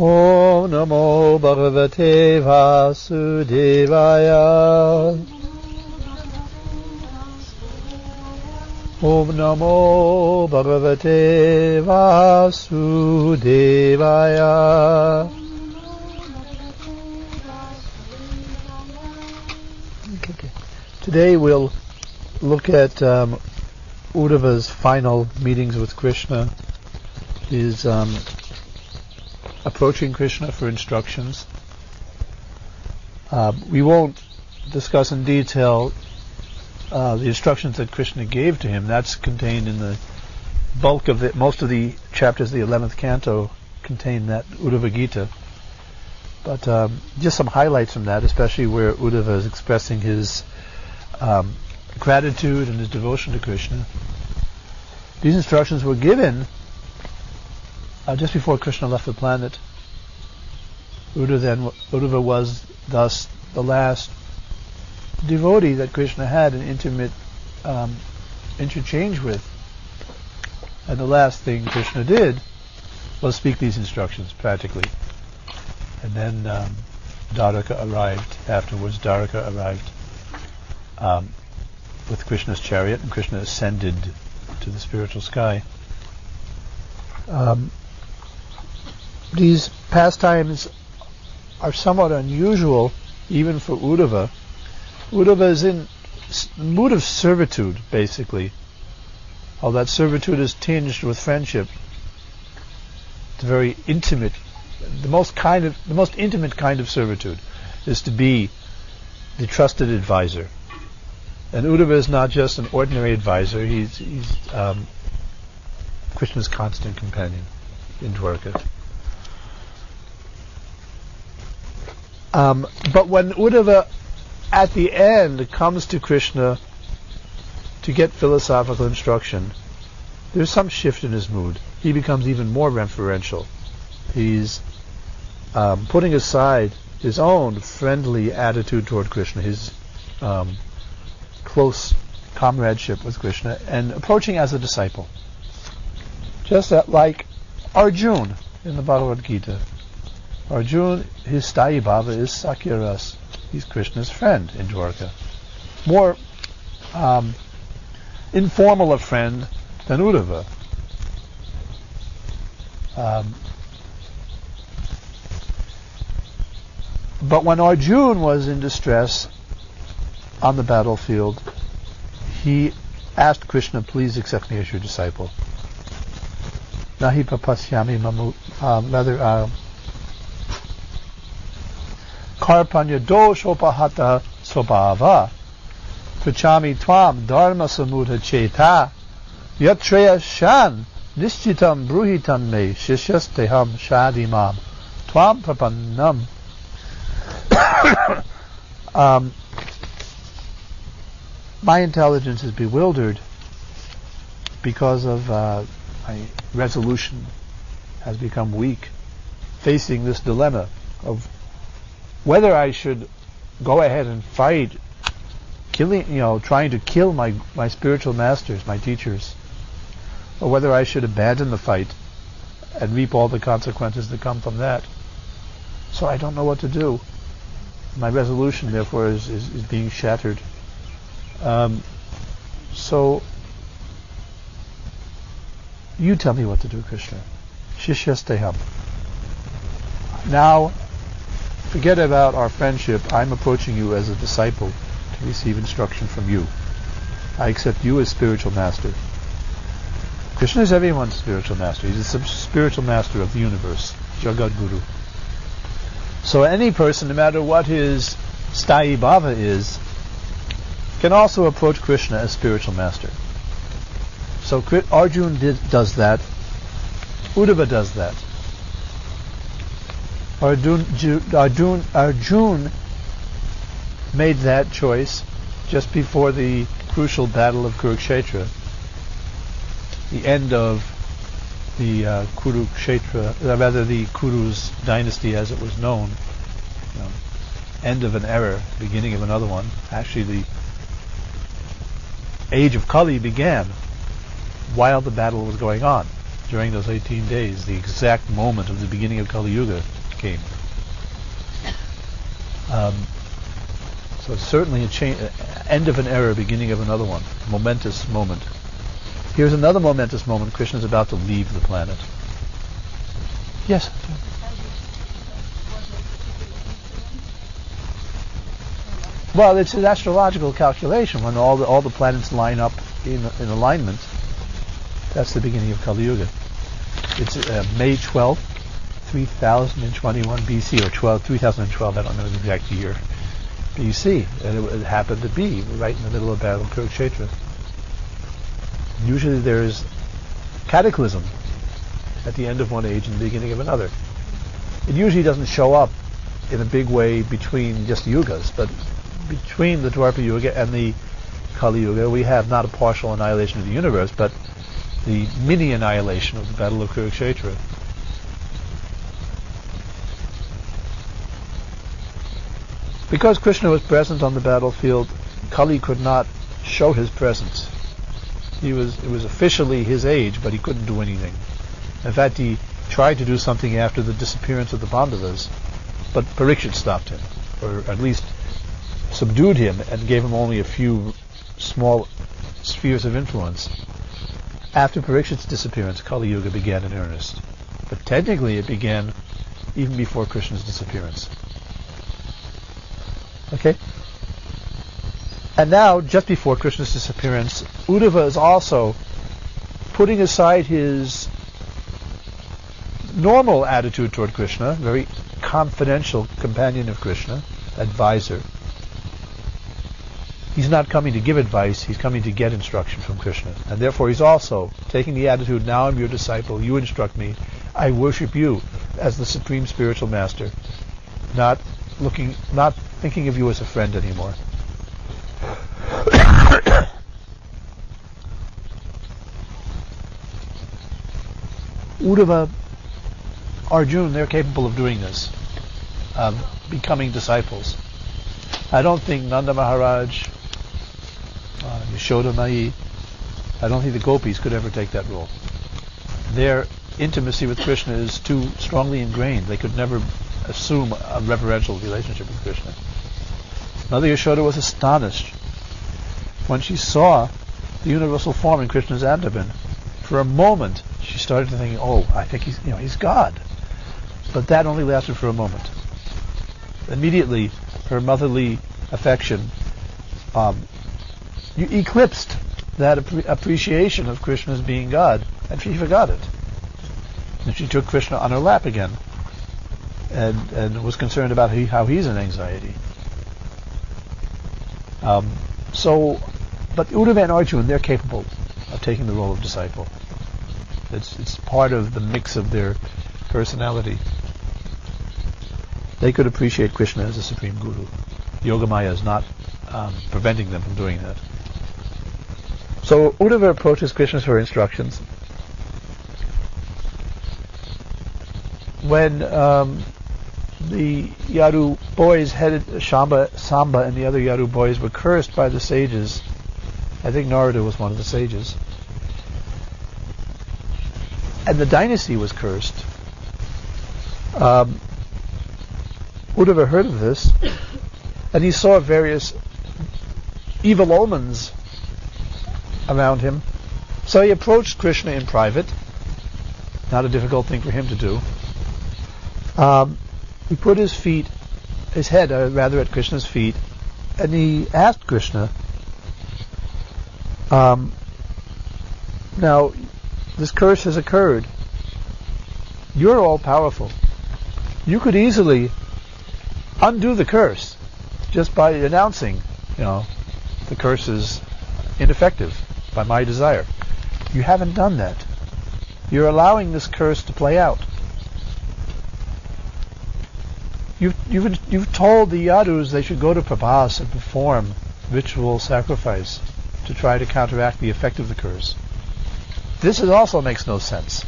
Om Namo Bhagavate Vasudevaya. Om Namo Bhagavate Vasudevaya. Okay. Today we'll look at Uddhava's final meetings with Krishna. He's approaching Krishna for instructions. We won't discuss in detail the instructions that Krishna gave to him. That's contained in the bulk of it. Most of the chapters of the 11th canto contain that Uddhava Gita. But just some highlights from that, especially where Uddhava is expressing his gratitude and his devotion to Krishna. These instructions were given just before Krishna left the planet. Uddhava was thus the last devotee that Krishna had an intimate interchange with. And the last thing Krishna did was speak these instructions, practically. And then Dwaraka arrived. Afterwards, Dwaraka arrived with Krishna's chariot, and Krishna ascended to the spiritual sky. These pastimes are somewhat unusual, even for Uddhava. Uddhava is in mood of servitude, basically. All that servitude is tinged with friendship. It's very intimate. The most intimate kind of servitude is to be the trusted advisor. And Uddhava is not just an ordinary advisor. He's Krishna's constant companion in Dwaraka. But when Uddhava at the end comes to Krishna to get philosophical instruction, there's some shift in his mood. He becomes even more referential. He's putting aside his own friendly attitude toward Krishna, his close comradeship with Krishna, and approaching as a disciple. Just like Arjuna in the Bhagavad Gita. Arjuna, his Sthayi Bhava is Sakyaras. He's Krishna's friend in Dwaraka. More informal a friend than Uddhava. But when Arjuna was in distress on the battlefield, he asked Krishna, please accept me as your disciple. Nahi papasyami mamu, Karpanya doshopahata swabhava Prachami tvam dharma samudha cheta Yatreya shan nishchitam bruhitam me Shishyasteham shadimam Tvam prapannam. My intelligence is bewildered because of my resolution has become weak, facing this dilemma of whether I should go ahead and fight, trying to kill my spiritual masters, my teachers, or whether I should abandon the fight and reap all the consequences that come from that. So I don't know what to do. My resolution, therefore, is being shattered. So you tell me what to do, Krishna. Shishyasteham. Now, forget about our friendship. I'm approaching you as a disciple to receive instruction from you. I accept you as spiritual master. Krishna is everyone's spiritual master. He's the spiritual master of the universe, Jagat Guru. So any person, no matter what his Sthayi Bhava is, can also approach Krishna as spiritual master. So Arjuna does that. Uddhava does that. Arjuna made that choice just before the crucial battle of Kurukshetra, the end of the the Kuru's dynasty as it was known, end of an era, beginning of another one. Actually, the age of Kali began while the battle was going on. during those 18 days, the exact moment of the beginning of Kali Yuga came. So it's certainly a end of an era, beginning of another one. Momentous moment. Here's another momentous moment. Krishna is about to leave the planet. Yes? Well, it's an astrological calculation. When all the planets line up in alignment, that's the beginning of Kali Yuga. It's May 12th, 3021 BC, or 3012, I don't know the exact year, BC. And it happened to be right in the middle of Battle of Kurukshetra. Usually there's cataclysm at the end of one age and the beginning of another. It usually doesn't show up in a big way between just yugas, but between the Dwapara Yuga and the Kali Yuga, we have not a partial annihilation of the universe, but the mini annihilation of the Battle of Kurukshetra. Because Krishna was present on the battlefield, Kali could not show his presence. It was officially his age, but he couldn't do anything. In fact, he tried to do something after the disappearance of the Pandavas, but Parikshit stopped him, or at least subdued him and gave him only a few small spheres of influence. After Parikshit's disappearance, Kali Yuga began in earnest. But technically it began even before Krishna's disappearance. Okay? And now, just before Krishna's disappearance, Uddhava is also putting aside his normal attitude toward Krishna, very confidential companion of Krishna, advisor. He's not coming to give advice, he's coming to get instruction from Krishna. And therefore he's also taking the attitude, now I'm your disciple, you instruct me, I worship you as the supreme spiritual master, not thinking of you as a friend anymore. Uddhava, Arjuna, they're capable of doing this, becoming disciples. I don't think Nanda Maharaj, Yashoda Mai, I don't think the gopis could ever take that role. Their intimacy with Krishna is too strongly ingrained. They could never assume a reverential relationship with Krishna. Mother Yashoda was astonished when she saw the universal form in Krishna's abdomen. For a moment, she started to think, "Oh, I think he's God." But that only lasted for a moment. Immediately, her motherly affection eclipsed that appreciation of Krishna as being God, and she forgot it. And she took Krishna on her lap again, and was concerned about how he's in anxiety. But Uddhava and Arjuna, they're capable of taking the role of disciple. It's part of the mix of their personality. They could appreciate Krishna as a supreme guru. Yogamaya is not preventing them from doing that. So Uddhava approaches Krishna for instructions. When the Yadu boys headed, Samba and the other Yadu boys were cursed by the sages, I think Narada was one of the sages, and the dynasty was cursed, Uddhava heard of this, and he saw various evil omens around him. So he approached Krishna in private. Not a difficult thing for him to do. He put his head at Krishna's feet, and he asked Krishna, now, this curse has occurred. You're all-powerful. You could easily undo the curse just by announcing, the curse is ineffective by my desire. You haven't done that. You're allowing this curse to play out. You've told the Yadus they should go to Prabhas and perform ritual sacrifice to try to counteract the effect of the curse. This also makes no sense.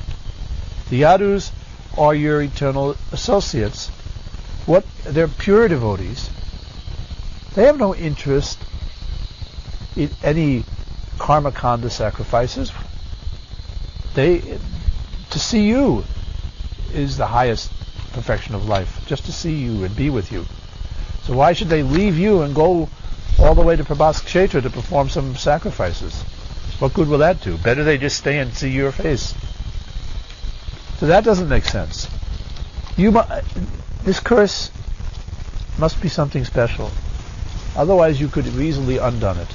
The Yadus are your eternal associates. They're pure devotees. They have no interest in any karma kanda sacrifices. They To see you is the highest perfection of life, just to see you and be with you. So why should they leave you and go all the way to Prabhas Kshetra to perform some sacrifices? What good will that do? Better they just stay and see your face. So that doesn't make sense. This curse must be something special. Otherwise you could have easily undone it.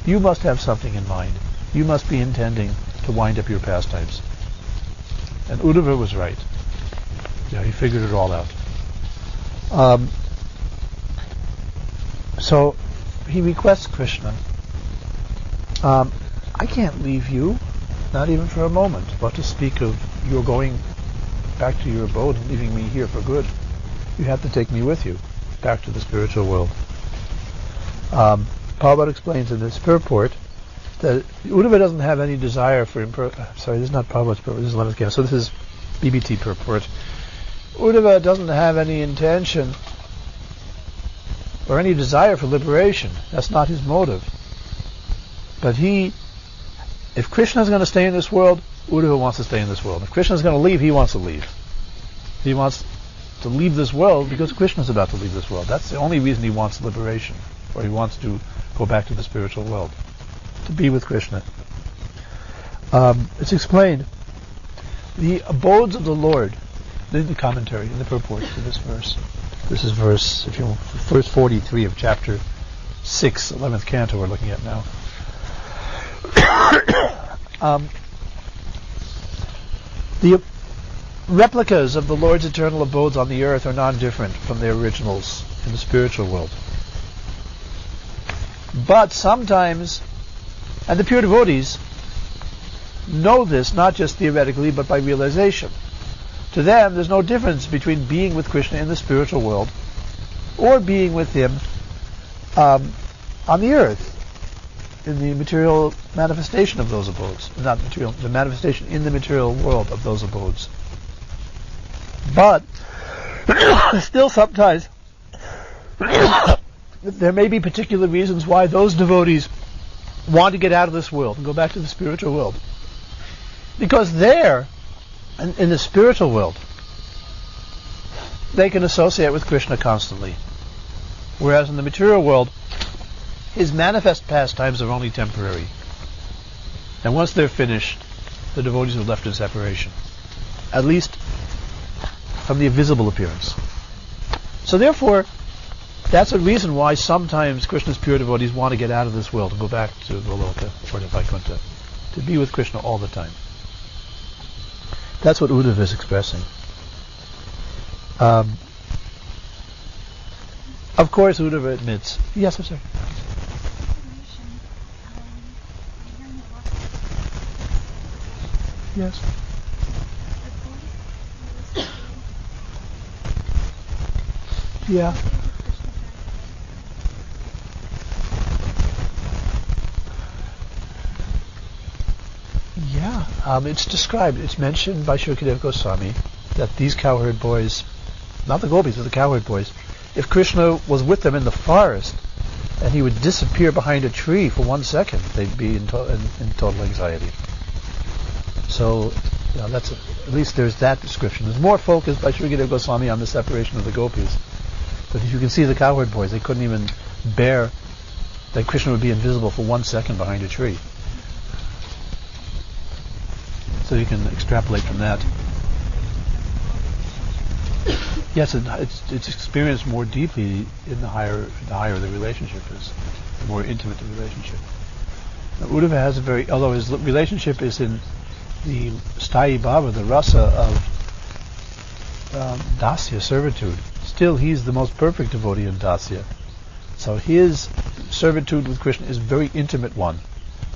You must have something in mind. You must be intending to wind up your pastimes. And Uddhava was right. Yeah, he figured it all out. So he requests Krishna, I can't leave you, not even for a moment, but to speak of your going back to your abode and leaving me here for good. You have to take me with you back to the spiritual world. Prabhupada explains in this purport that Uddhava doesn't have any desire for sorry, this is not Prabhupada's purport, this is 11th canto, so this is BBT purport. Uddhava doesn't have any intention or any desire for liberation. That's not his motive. But if Krishna is going to stay in this world, Uddhava wants to stay in this world. If Krishna is going to leave, he wants to leave. He wants to leave this world because Krishna is about to leave this world. That's the only reason he wants liberation, or he wants to go back to the spiritual world, to be with Krishna. It's explained, the abodes of the Lord, in the commentary, in the purport to this verse. This is verse 43 of chapter 6, 11th canto we're looking at now. The replicas of the Lord's eternal abodes on the earth are non-different from their originals in the spiritual world. But sometimes, and the pure devotees know this not just theoretically but by realization. To them, there's no difference between being with Krishna in the spiritual world or being with him on the earth, in the material manifestation of those abodes. Not material, the manifestation in the material world of those abodes. But still sometimes there may be particular reasons why those devotees want to get out of this world and go back to the spiritual world. Because there, in the spiritual world, they can associate with Krishna constantly. Whereas in the material world, his manifest pastimes are only temporary. And once they're finished, the devotees are left in separation. At least from the visible appearance. So therefore, that's a reason why sometimes Krishna's pure devotees want to get out of this world and go back to Goloka or to Vaikuntha, to be with Krishna all the time. That's what Uddhava is expressing. Of course, Uddhava admits. Yes, I'm sorry. Yes. Yeah. Yeah. It's described, it's mentioned by Shukadeva Goswami that these cowherd boys, not the gopis, but the cowherd boys, if Krishna was with them in the forest and he would disappear behind a tree for 1 second, they'd be in total anxiety. So, at least there's that description. There's more focus by Shukadeva Goswami on the separation of the gopis. But if you can see the cowherd boys, they couldn't even bear that Krishna would be invisible for 1 second behind a tree. So you can extrapolate from that. Yes, it's experienced more deeply in the higher the relationship is, the more intimate the relationship. Now, Uddhava has although his relationship is in the Sthayi Bhava, the rasa of dasya, servitude, still he's the most perfect devotee in dasya. So his servitude with Krishna is a very intimate one.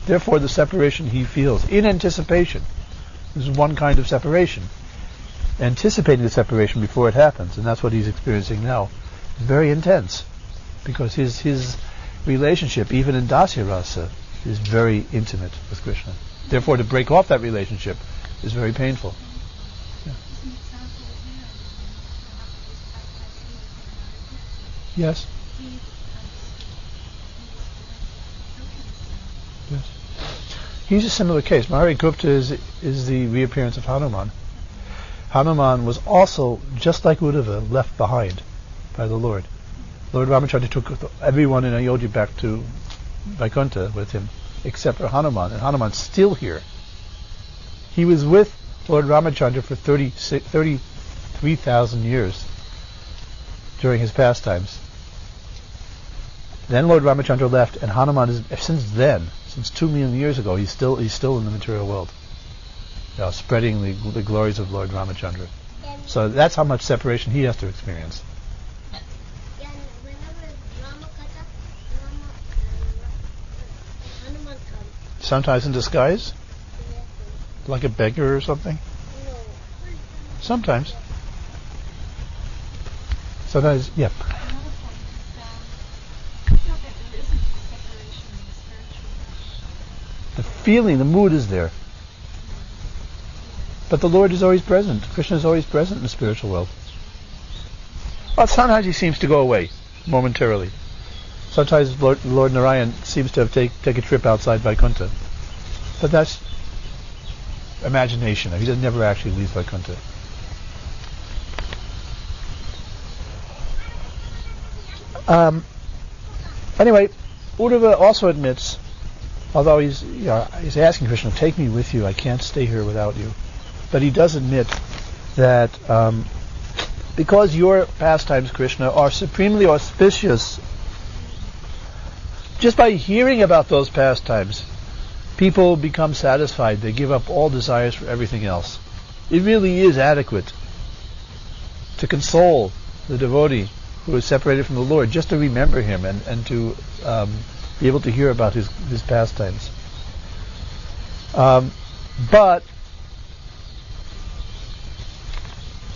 Therefore the separation he feels in anticipation, this is one kind of separation, anticipating the separation before it happens, and that's what he's experiencing now. It's very intense, because his relationship, even in dasya rasa, is very intimate with Krishna. Therefore, to break off that relationship is very painful. Yeah. Yes. Yes. He's a similar case. Mahari Gupta is the reappearance of Hanuman. Hanuman was also, just like Uddhava, left behind by the Lord. Lord Ramachandra took everyone in Ayodhya back to Vaikuntha with him, except for Hanuman, and Hanuman's still here. He was with Lord Ramachandra for 33,000 years during his pastimes. Then Lord Ramachandra left, and Hanuman is, since 2 million years ago, he's still in the material world, spreading the glories of Lord Ramachandra. So that's how much separation he has to experience. Sometimes in disguise? Like a beggar or something? Sometimes. Sometimes, yep. The feeling, the mood is there. But the Lord is always present. Krishna is always present in the spiritual world. Well, sometimes he seems to go away momentarily. Sometimes Lord Narayan seems to have take a trip outside Vaikuntha. But that's imagination. He never actually leaves Vaikuntha. Anyway, Uddhava also admits, although he's asking Krishna, take me with you, I can't stay here without you. But he does admit that because your pastimes, Krishna, are supremely auspicious, just by hearing about those pastimes, people become satisfied. They give up all desires for everything else. It really is adequate to console the devotee who is separated from the Lord, just to remember him and to be able to hear about his pastimes. But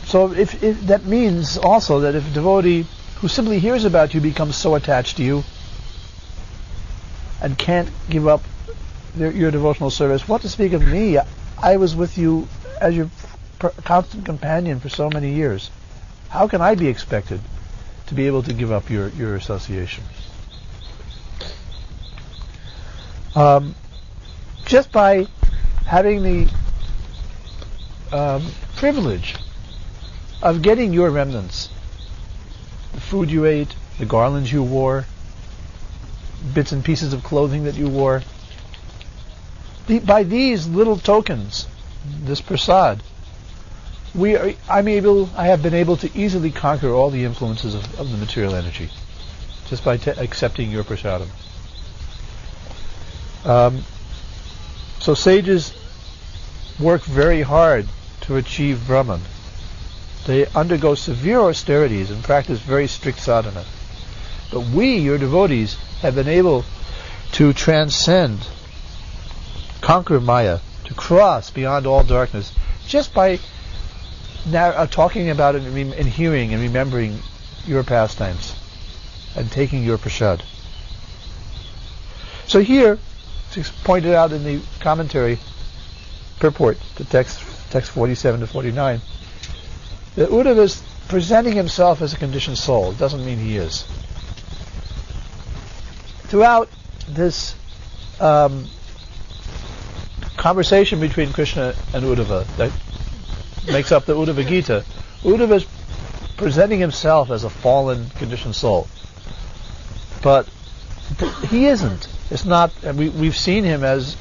so if that means also that if a devotee who simply hears about you becomes so attached to you and can't give up your devotional service, what to speak of me? I was with you as your constant companion for so many years. How can I be expected to be able to give up your association? Just by having the privilege of getting your remnants, the food you ate, the garlands you wore, bits and pieces of clothing that you wore, by these little tokens, this prasad, I have been able to easily conquer all the influences of the material energy, just by accepting your prasadam. So sages work very hard to achieve Brahman. They undergo severe austerities and practice very strict sadhana. But we, your devotees, have been able to transcend, conquer Maya, to cross beyond all darkness, just by talking about it and hearing and remembering your pastimes and taking your prasad. So here, it's pointed out in the commentary purport to text 47 to 49, that Uddhava is presenting himself as a conditioned soul. It doesn't mean he is. Throughout this conversation between Krishna and Uddhava that makes up the Uddhava Gita, Uddhava is presenting himself as a fallen, conditioned soul. But he isn't. It's not. We've seen him as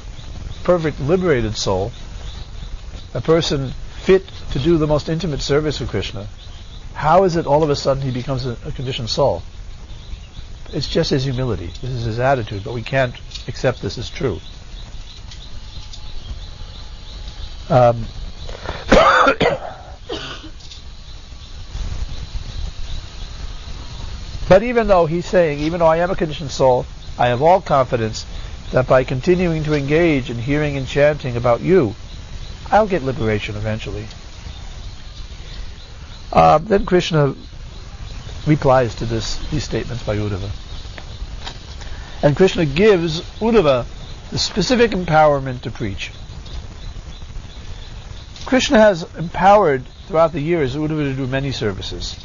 perfect, liberated soul, a person fit to do the most intimate service for Krishna. How is it all of a sudden he becomes a conditioned soul? It's just his humility. This is his attitude, but we can't accept this as true. But even though he's saying, even though I am a conditioned soul, I have all confidence that by continuing to engage in hearing and chanting about you, I'll get liberation eventually. Then Krishna replies to these statements by Uddhava. And Krishna gives Uddhava the specific empowerment to preach. Krishna has empowered throughout the years Uddhava to do many services,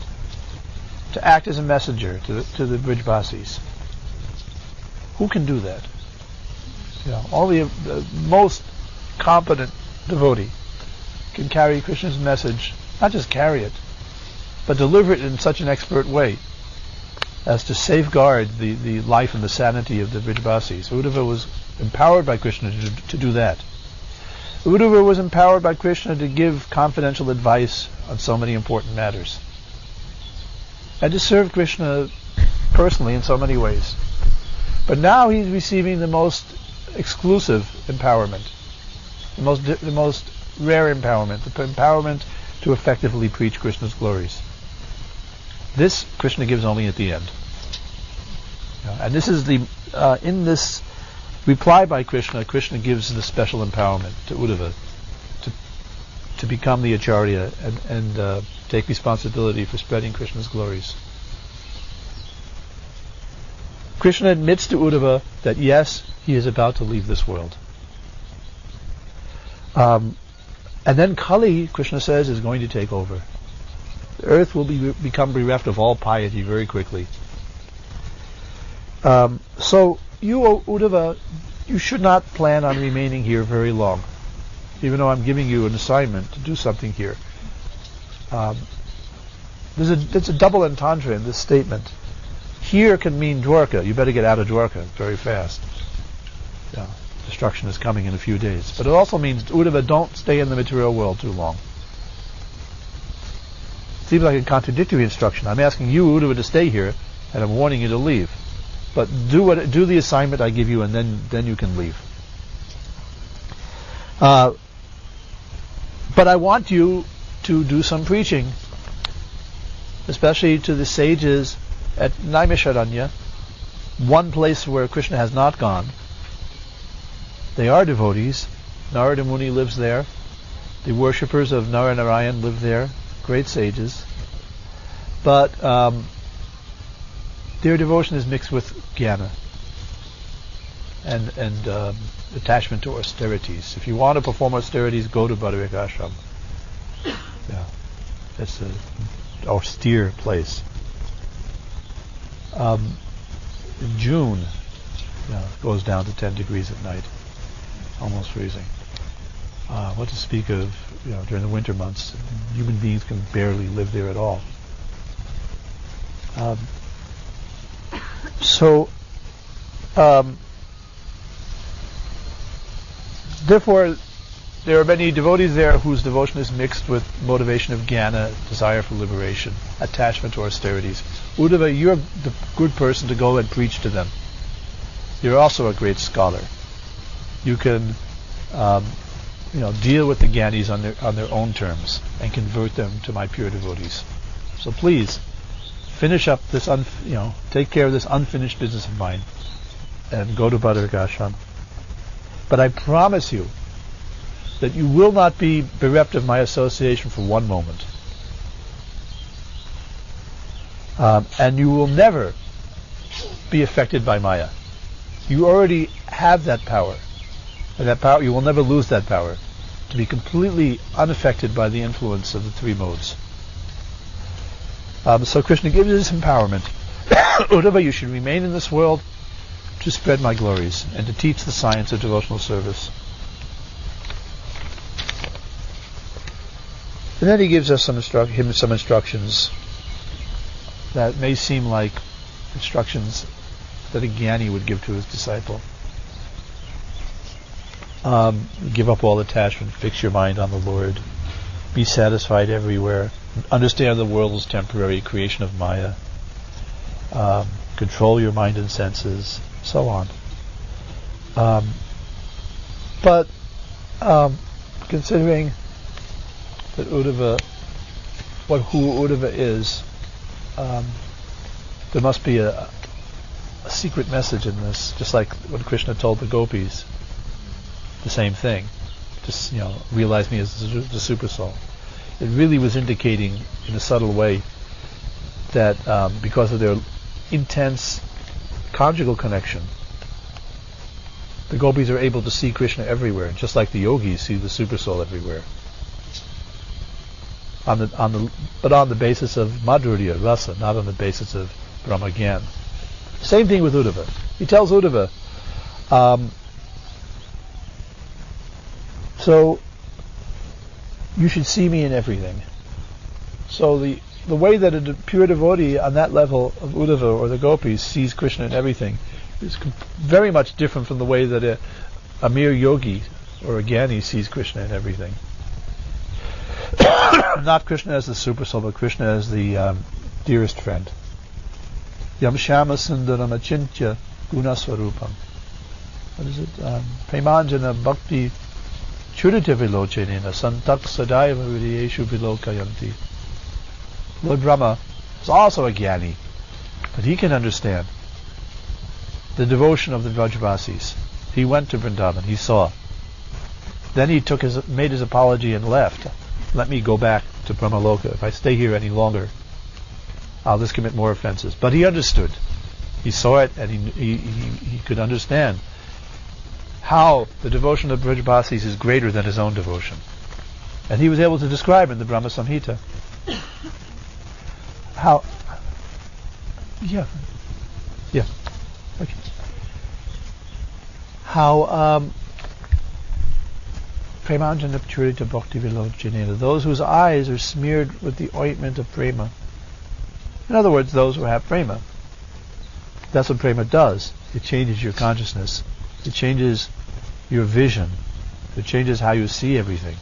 to act as a messenger to the Brijbasis. Who can do that? Only the most competent devotee can carry Krishna's message, not just carry it, but deliver it in such an expert way as to safeguard the life and the sanity of the Vrajavasis. Uddhava was empowered by Krishna to do that. Uddhava was empowered by Krishna to give confidential advice on so many important matters, and to serve Krishna personally in so many ways. But now he's receiving the most exclusive empowerment, the most rare empowerment, the empowerment to effectively preach Krishna's glories. This Krishna gives only at the end. And this is in this reply by Krishna, Krishna gives the special empowerment to Uddhava to become the Acharya and take responsibility for spreading Krishna's glories. Krishna admits to Uddhava that yes, he is about to leave this world. And then Kali, Krishna says, is going to take over. The earth will become bereft of all piety very quickly. So you, O Uddhava, you should not plan on remaining here very long, even though I'm giving you an assignment to do something here. There's a double entendre in this statement. Here can mean Dwarka. You better get out of Dwarka very fast. Destruction is coming in a few days. But it also means, Uddhava, don't stay in the material world too long. It seems like a contradictory instruction. I'm asking you, Uddhava, to stay here, and I'm warning you to leave. But do the assignment I give you, and then you can leave. But I want you to do some preaching, especially to the sages at Naimisharanya, one place where Krishna has not gone. They are devotees. Narada Muni lives there. The worshippers of Naranarayan live there. Great sages. But their devotion is mixed with jnana and attachment to austerities. If you want to perform austerities, go to Bhadravika Ashram. It's an austere place. In June, it goes down to 10 degrees at night, almost freezing. What to speak of, during the winter months? Human beings can barely live there at all. Therefore, there are many devotees there whose devotion is mixed with motivation of jnana, desire for liberation, attachment to austerities. Uddhava, you're the good person to go and preach to them. You're also a great scholar. You can, deal with the jnanis on their own terms and convert them to my pure devotees. So please, finish up this, take care of this unfinished business of mine, and go to Bhadravika Ashram. But I promise you that you will not be bereft of my association for one moment. And you will never be affected by Maya. You already have that power. And that power, you will never lose that power, to be completely unaffected by the influence of the three modes. So Krishna gives us empowerment. Uddhava, you should remain in this world to spread my glories and to teach the science of devotional service. And then he gives us some instructions that may seem like instructions that a jnani would give to his disciple. Give up all attachment, fix your mind on the Lord, be satisfied everywhere, understand the world is temporary, creation of Maya, control your mind and senses, so on. But considering that Uddhava, who Uddhava is, there must be a secret message in this, just like when Krishna told the gopis the same thing. Just realize me as the super soul. It really was indicating in a subtle way that because of their intense conjugal connection, the gopis are able to see Krishna everywhere, just like the yogis see the super soul everywhere. But on the basis of madhurya, rasa, not on the basis of brahmagyan. Same thing with Uddhava. He tells Uddhava, So you should see me in everything. So the way that a pure devotee on that level of Uddhava or the gopis sees Krishna in everything is very much different from the way that a mere yogi or a jnani sees Krishna in everything. Not Krishna as the super soul, but Krishna as the dearest friend. Yam Shama Sundaram Achintya Gunaswarupam. What is it? Premanjana Bhakti Chudita Vilochenena Santak Sadaiva Vidiyeshu Vilokayanti. Lord Brahma is also a jnani, but he can understand the devotion of the Vrajavasis. He went to Vrindavan, he saw. Then he made his apology and left. Let me go back to Brahmaloka. If I stay here any longer, I'll just commit more offenses. But he understood. He saw it, and he could understand how the devotion of Vrajavasis is greater than his own devotion. And he was able to describe in the Brahma Samhita how... Yeah. Okay. How... Premanjana Purita Bhakti Vilochenena, those whose eyes are smeared with the ointment of prema. In other words, those who have prema. That's what prema does. It changes your consciousness. It changes your vision. It changes how you see everything.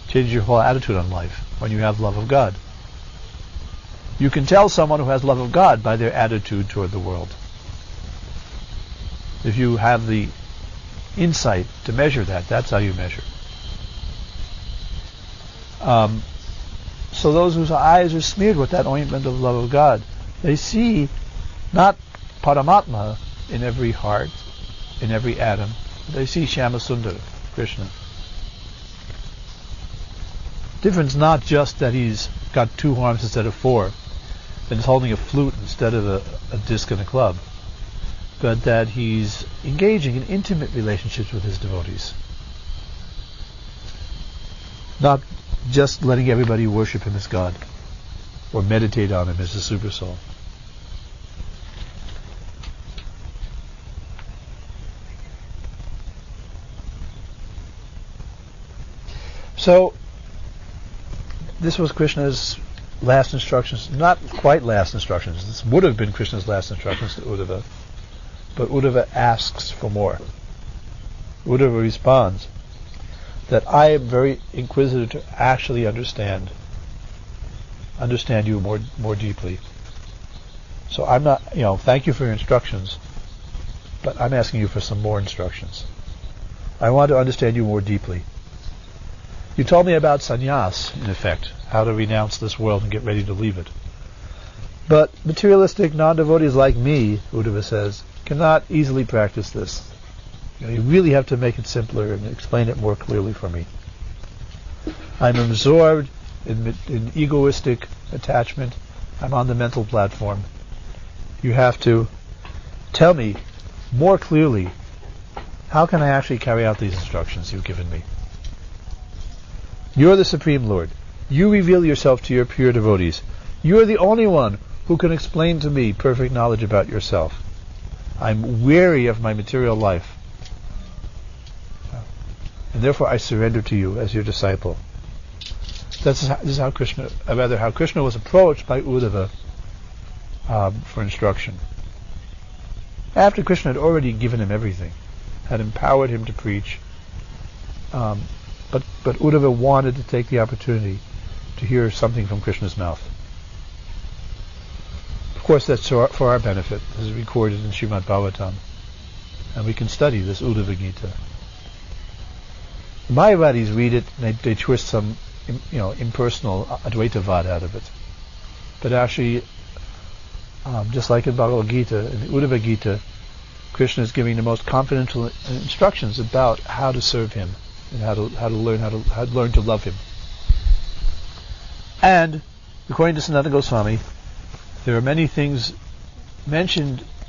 It changes your whole attitude on life when you have love of God. You can tell someone who has love of God by their attitude toward the world. If you have the insight to measure that, that's how you measure. So those whose eyes are smeared with that ointment of love of God, they see not Paramatma in every heart, in every atom, but they see Shyamasundara, Krishna. Difference not just that he's got 2 arms instead of 4, that he's holding a flute instead of a disc and a club, but that he's engaging in intimate relationships with his devotees. Not just letting everybody worship him as God or meditate on him as the super soul. So this was Krishna's last instructions, not quite last instructions. This would have been Krishna's last instructions to Uddhava. But Uddhava asks for more. Uddhava responds that I am very inquisitive to actually understand you more deeply. So I'm not, thank you for your instructions, but I'm asking you for some more instructions. I want to understand you more deeply. You told me about sannyas, in effect, how to renounce this world and get ready to leave it. But materialistic non-devotees like me, Uddhava says, cannot easily practice this. You really have to make it simpler and explain it more clearly for me. I'm absorbed in egoistic attachment. I'm on the mental platform. You have to tell me more clearly, how can I actually carry out these instructions you've given me? You're the Supreme Lord. You reveal yourself to your pure devotees. You are the only one who can explain to me perfect knowledge about yourself. I'm weary of my material life, and therefore I surrender to you as your disciple. This is how Krishna was approached by Uddhava for instruction. After Krishna had already given him everything, had empowered him to preach, but Uddhava wanted to take the opportunity to hear something from Krishna's mouth. Of course, that's for our benefit. This is recorded in Srimad Bhagavatam, and we can study this Uddhava Gita. The Mayavadis read it, and they twist some, impersonal Advaitavad out of it. But actually, just like in Bhagavad Gita, in the Uddhava Gita, Krishna is giving the most confidential instructions about how to serve him and how to learn to love him. And according to Sanatana Goswami, there are many things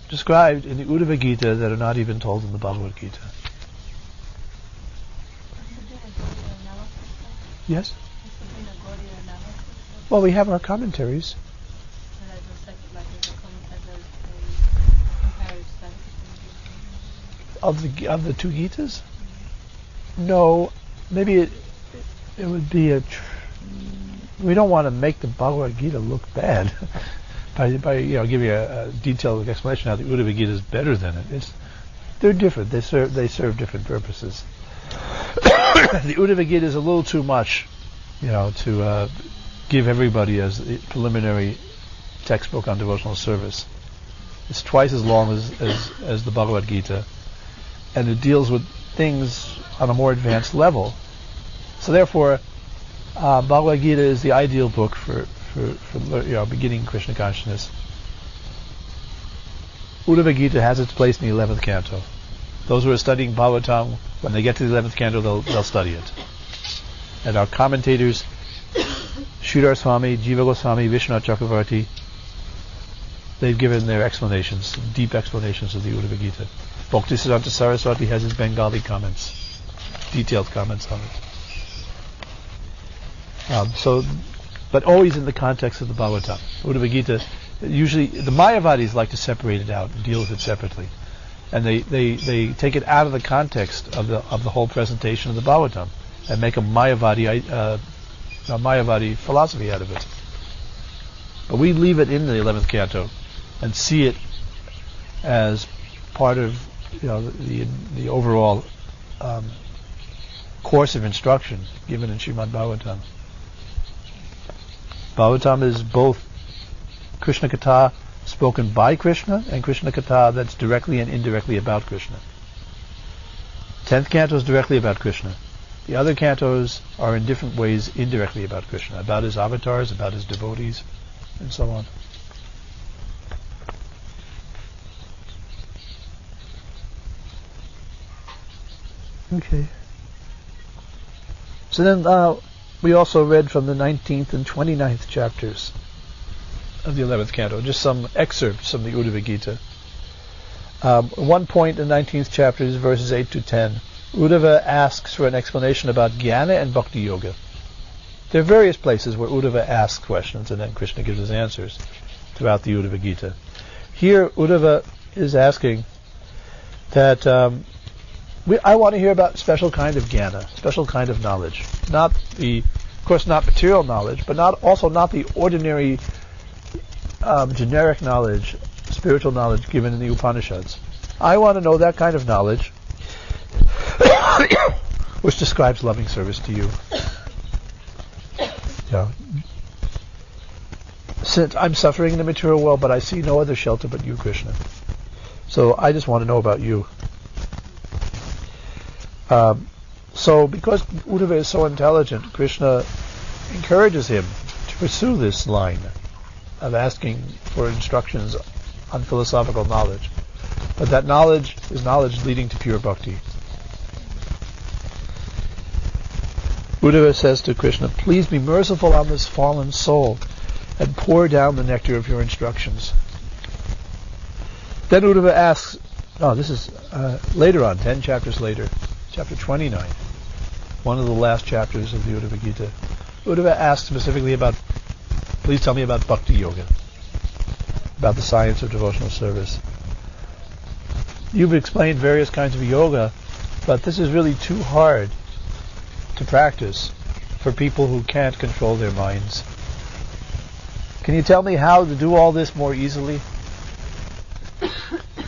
described in the Uddhava Gita that are not even told in the Bhagavad Gita. Yes? Well, we have our commentaries. Of the 2 Gitas? No, maybe it would be we don't want to make the Bhagavad Gita look bad by giving a detailed explanation how the Uddhava Gita is better than it. They're different. They serve different purposes. The Uddhava Gita is a little too much, to give everybody as a preliminary textbook on devotional service. It's twice as long as the Bhagavad Gita, and it deals with things on a more advanced level. So therefore, Bhagavad Gita is the ideal book for beginning Krishna consciousness. Uddhava Gita has its place in the 11th canto. Those who are studying Bhagavatam, when they get to the 11th canto, they'll study it. And our commentators, Sridhar Swami, Jiva Goswami, Vishwanath Chakravarti, they've given their explanations, deep explanations of the Uddhava Gita. Bhaktisiddhanta Saraswati has his Bengali comments, detailed comments on it. But always in the context of the Bhagavatam. Uddhava Gita, usually the Mayavadis like to separate it out and deal with it separately, and they take it out of the context of the whole presentation of the Bhagavatam and make a Mayavadi philosophy out of it. But we leave it in the 11th canto and see it as part of the overall course of instruction given in Srimad Bhagavatam. Bhagavatam is both Krishna Katha spoken by Krishna and Krishna Katha that's directly and indirectly about Krishna. 10th canto is directly about Krishna. The other cantos are in different ways indirectly about Krishna, about his avatars, about his devotees, and so on. Okay. So then we also read from the 19th and 29th chapters of the 11th canto, just some excerpts from the Uddhava Gita. One point in the 19th chapter is verses 8 to 10. Uddhava asks for an explanation about Jnana and Bhakti Yoga. There are various places where Uddhava asks questions and then Krishna gives his answers throughout the Uddhava Gita. Here Uddhava is asking that I want to hear about special kind of Jnana, special kind of knowledge. Not material knowledge, but not the ordinary generic knowledge, spiritual knowledge given in the Upanishads. I want to know that kind of knowledge which describes loving service to you. Since I'm suffering in the material world, but I see no other shelter but you, Krishna. So I just want to know about you. So because Uddhava is so intelligent, Krishna encourages him to pursue this line of asking for instructions on philosophical knowledge. But that knowledge is knowledge leading to pure bhakti. Uddhava says to Krishna, please be merciful on this fallen soul and pour down the nectar of your instructions. Then Uddhava asks, this is later on, 10 chapters later, chapter 29, one of the last chapters of the Uddhava Gita. Uddhava asks specifically please tell me about Bhakti Yoga, about the science of devotional service. You've explained various kinds of yoga, but this is really too hard to practice for people who can't control their minds. Can you tell me how to do all this more easily?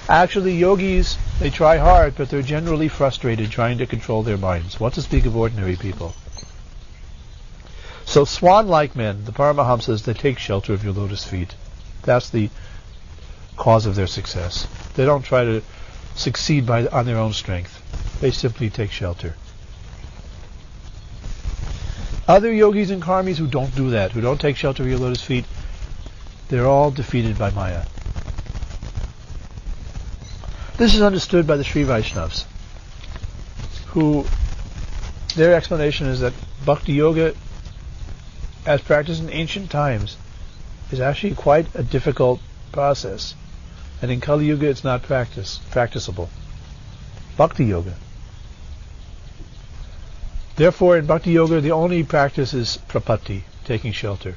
Actually, yogis, they try hard, but they're generally frustrated trying to control their minds. What to speak of ordinary people? So swan-like men, the Paramahamsas, they take shelter of your lotus feet. That's the cause of their success. They don't try to succeed on their own strength. They simply take shelter. Other yogis and karmis who don't do that, who don't take shelter of your lotus feet, they're all defeated by Maya. This is understood by the Sri Vaishnavas, who their explanation is that Bhakti Yoga, as practiced in ancient times, is actually quite a difficult process. And in Kali Yuga it's not practicable. Bhakti Yoga. Therefore, in Bhakti Yoga, the only practice is prapatti, taking shelter.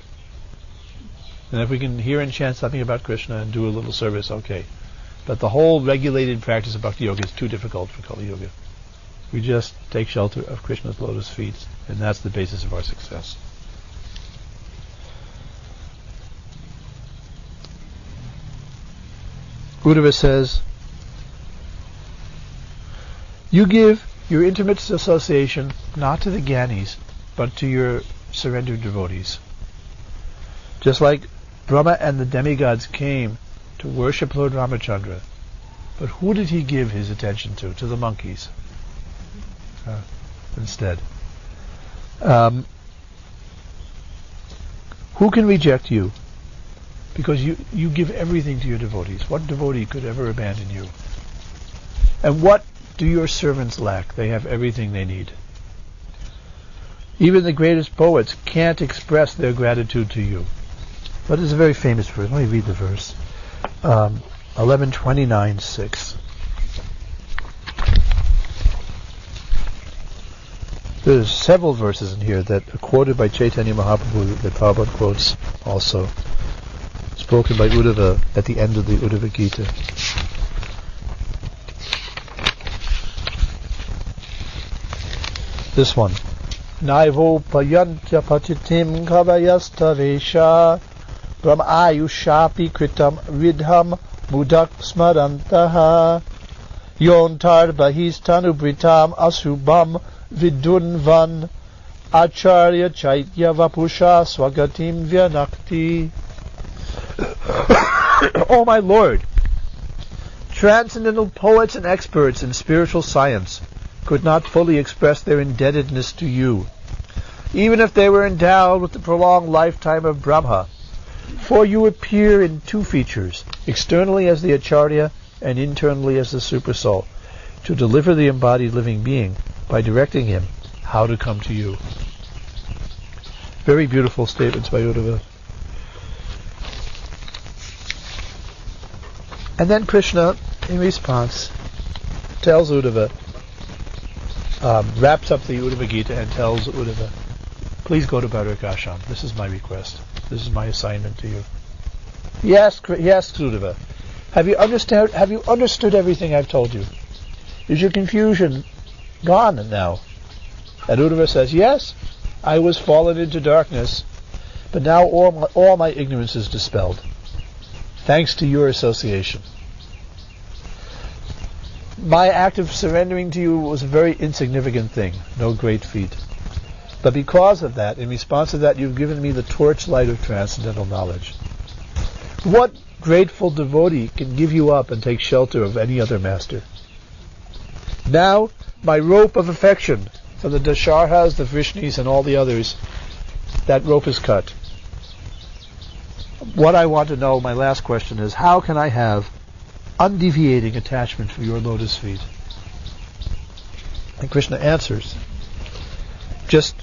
And if we can hear and chant something about Krishna and do a little service, okay. But the whole regulated practice of Bhakti Yoga is too difficult for Kali Yuga. We just take shelter of Krishna's lotus feet, and that's the basis of our success. Uddhava says, you give your intimate association not to the Gyanis, but to your surrendered devotees. Just like Brahma and the demigods came to worship Lord Ramachandra, but who did he give his attention to? To the monkeys instead. Who can reject you? Because you give everything to your devotees. What devotee could ever abandon you? And what do your servants lack? They have everything they need. Even the greatest poets can't express their gratitude to you. But it's a very famous verse. Let me read the verse. 11:29:6. There's several verses in here that are quoted by Chaitanya Mahaprabhu that Prabhupada quotes also. Spoken by Uddhava at the end of the Uddhava Gita. This one. Naivo payantya patitim kavayastavesha brahmayushapi kritam vidham mudak smarantaha yontar bahistanu asubham vidunvan acharya chaitya vapusha swagatim vyanakti. O my Lord, transcendental poets and experts in spiritual science could not fully express their indebtedness to you, even if they were endowed with the prolonged lifetime of Brahma. For you appear in two features, externally as the Acharya and internally as the Supersoul, to deliver the embodied living being by directing him how to come to you. Very beautiful statements by Uddhava. And then Krishna, in response, tells Uddhava, wraps up the Uddhava Gita and tells Uddhava, please go to Bhadarkashram. This is my request. This is my assignment to you. He asks Uddhava, have you understood everything I've told you? Is your confusion gone now? And Uddhava says, yes, I was fallen into darkness, but now all my ignorance is dispelled, thanks to your association. My act of surrendering to you was a very insignificant thing, no great feat. But because of that, in response to that, you've given me the torchlight of transcendental knowledge. What grateful devotee can give you up and take shelter of any other master? Now, my rope of affection for the Dasharhas, the Vrishnis, and all the others, that rope is cut. What I want to know, my last question is, how can I have undeviating attachment for your lotus feet? And Krishna answers, just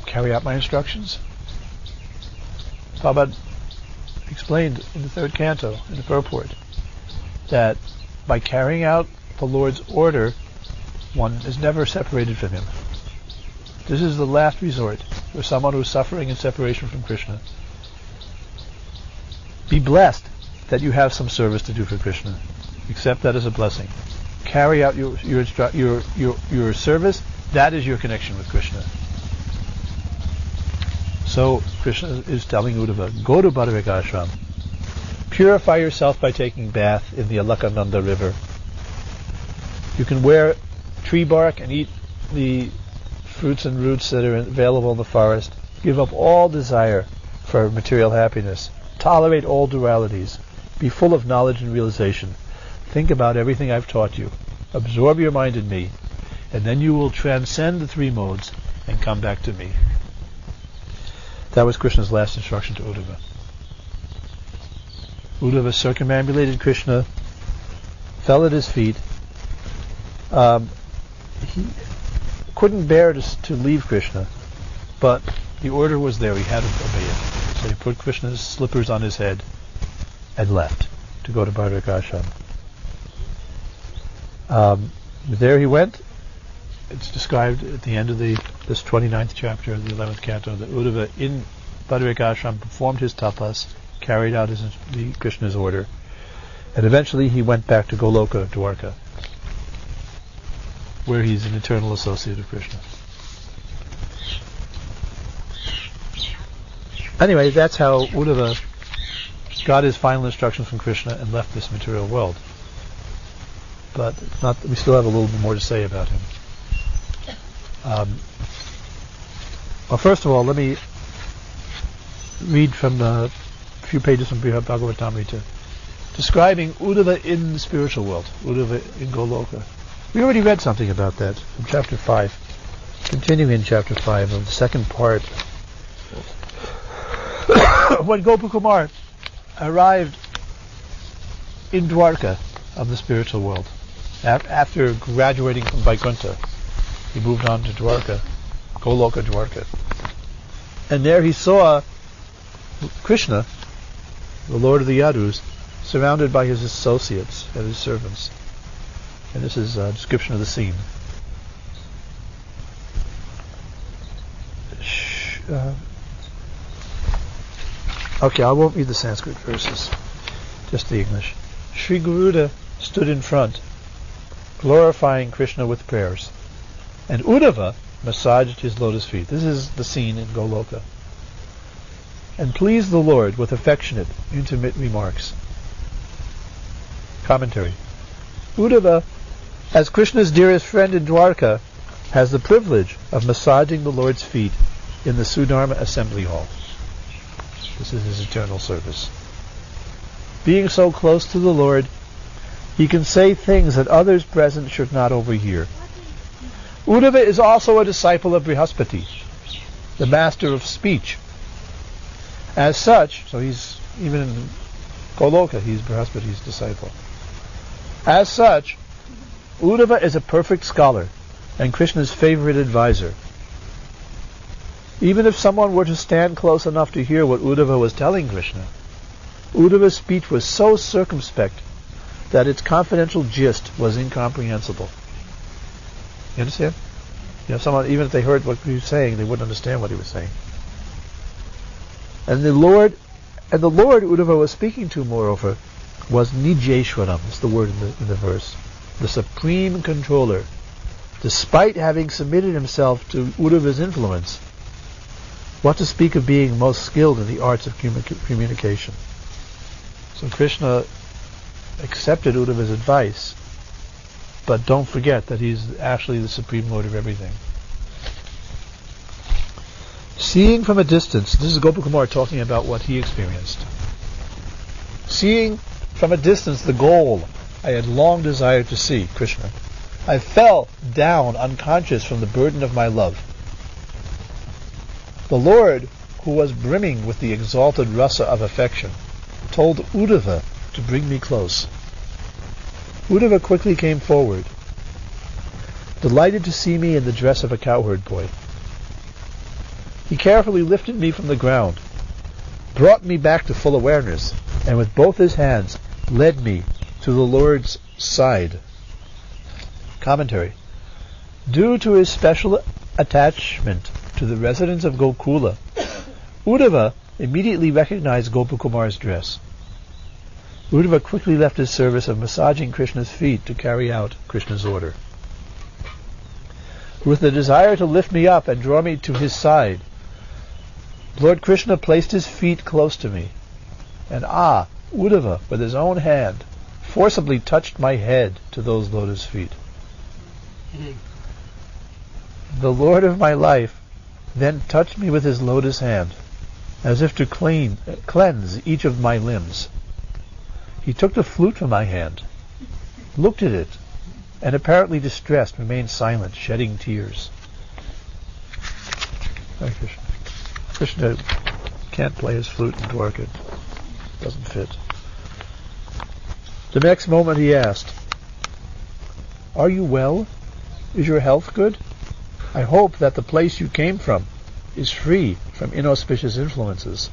carry out my instructions. Prabhupada explained in the third canto, in the purport, that by carrying out the Lord's order, one is never separated from him. This is the last resort for someone who is suffering in separation from Krishna. Be blessed that you have some service to do for Krishna. Accept that as a blessing. Carry out your service. That is your connection with Krishna. So Krishna is telling Uddhava, go to Bhadarkashram. Purify yourself by taking bath in the Alakananda river. You can wear tree bark and eat the fruits and roots that are available in the forest. Give up all desire for material happiness. Tolerate all dualities. Be full of knowledge and realization. Think about everything I've taught you. Absorb your mind in me, and then you will transcend the three modes and come back to me. That was Krishna's last instruction to Uddhava. Uddhava circumambulated Krishna, fell at his feet. He couldn't bear to leave Krishna, but the order was there. He had to obey it. So he put Krishna's slippers on his head and left to go to Bhadarkashram. There he went. It's described at the end of this 29th chapter of the 11th canto that Uddhava in Bhadarkashram performed his tapas, carried out Krishna's order, and eventually he went back to Goloka, Dwarka. where he's an eternal associate of Krishna. Anyway, that's how Uddhava got his final instructions from Krishna and left this material world. But we still have a little bit more to say about him. Well, first of all, let me read from a few pages from Bhagavatamrita, describing Uddhava in the spiritual world, Uddhava in Goloka. We already read something about that from chapter 5, continuing in chapter 5 of the second part. When Gopakumar arrived in Dwarka of the spiritual world, after graduating from Vaikuntha, he moved on to Dwarka, Goloka Dwarka. And there he saw Krishna, the Lord of the Yadus, surrounded by his associates and his servants. And this is a description of the scene. Okay, I won't read the Sanskrit verses, just the English. Sri Garuda stood in front, glorifying Krishna with prayers, and Uddhava massaged his lotus feet. This is the scene in Goloka. And pleased the Lord with affectionate, intimate remarks. Commentary. Uddhava, as Krishna's dearest friend in Dwarka, has the privilege of massaging the Lord's feet in the Sudharma Assembly Hall. This is his eternal service. Being so close to the Lord, he can say things that others present should not overhear. Uddhava is also a disciple of Brihaspati, the master of speech. As such, so he's, even in Goloka, he's Brihaspati's disciple. As such, Uddhava is a perfect scholar and Krishna's favorite advisor. Even if someone were to stand close enough to hear what Uddhava was telling Krishna, Uddhava's speech was so circumspect that its confidential gist was incomprehensible. You understand? Someone, even if they heard what he was saying, they wouldn't understand what he was saying. And the Lord Uddhava was speaking to, moreover, was Nijeshwaram. That's the word in the verse. The supreme controller. Despite having submitted himself to Uddhava's influence, what to speak of being most skilled in the arts of communication. So Krishna accepted Uddhava's advice, but don't forget that he's actually the supreme lord of everything. Seeing from a distance, this is Gopakumar talking about what he experienced. Seeing from a distance the goal I had long desired to see, Krishna, I fell down unconscious from the burden of my love. The Lord, who was brimming with the exalted rasa of affection, told Uddhava to bring me close. Uddhava quickly came forward, delighted to see me in the dress of a cowherd boy. He carefully lifted me from the ground, brought me back to full awareness, and with both his hands led me to the Lord's side. Commentary. Due to his special attachment to the residents of Gokula, Uddhava immediately recognized Gopakumar's dress. Uddhava quickly left his service of massaging Krishna's feet to carry out Krishna's order. With the desire to lift me up and draw me to his side, Lord Krishna placed his feet close to me, and Uddhava, with his own hand, forcibly touched my head to those lotus feet. The Lord of my life then touched me with his lotus hand, as if to cleanse each of my limbs. He took the flute from my hand, looked at it, and apparently distressed, remained silent, shedding tears. Hare Krishna. Krishna can't play his flute in Dwarka. It doesn't fit. The next moment he asked, "Are you well? Is your health good? I hope that the place you came from is free from inauspicious influences."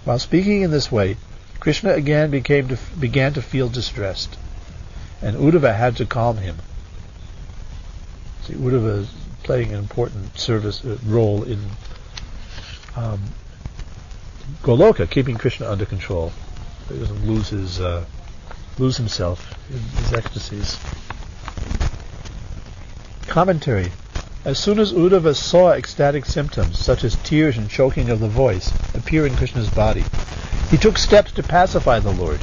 While speaking in this way, Krishna again began to feel distressed, and Uddhava had to calm him. See, Uddhava is playing an important role in Goloka, keeping Krishna under control. He doesn't lose himself in his ecstasies. Commentary. As soon as Uddhava saw ecstatic symptoms, such as tears and choking of the voice, appear in Krishna's body, he took steps to pacify the Lord.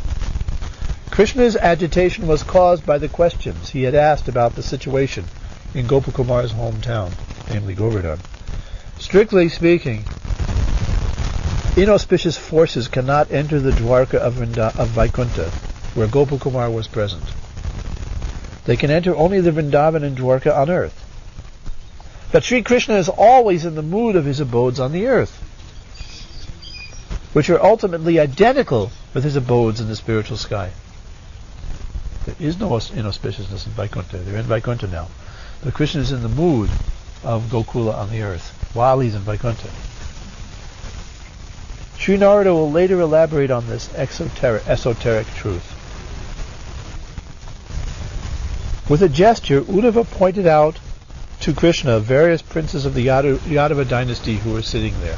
Krishna's agitation was caused by the questions he had asked about the situation in Gopakumar's hometown, namely Govardhan. Strictly speaking, inauspicious forces cannot enter the Dwarka of Vaikuntha, where Gopakumar was present. They can enter only the Vrindavan and Dwarka on earth. But Sri Krishna is always in the mood of his abodes on the earth, which are ultimately identical with his abodes in the spiritual sky. There is no inauspiciousness in Vaikuntha. They're in Vaikuntha now. But Krishna is in the mood of Gokula on the earth while he's in Vaikuntha. Sri Narada will later elaborate on this esoteric truth. With a gesture, Uddhava pointed out to Krishna various princes of the Yadava dynasty who were sitting there,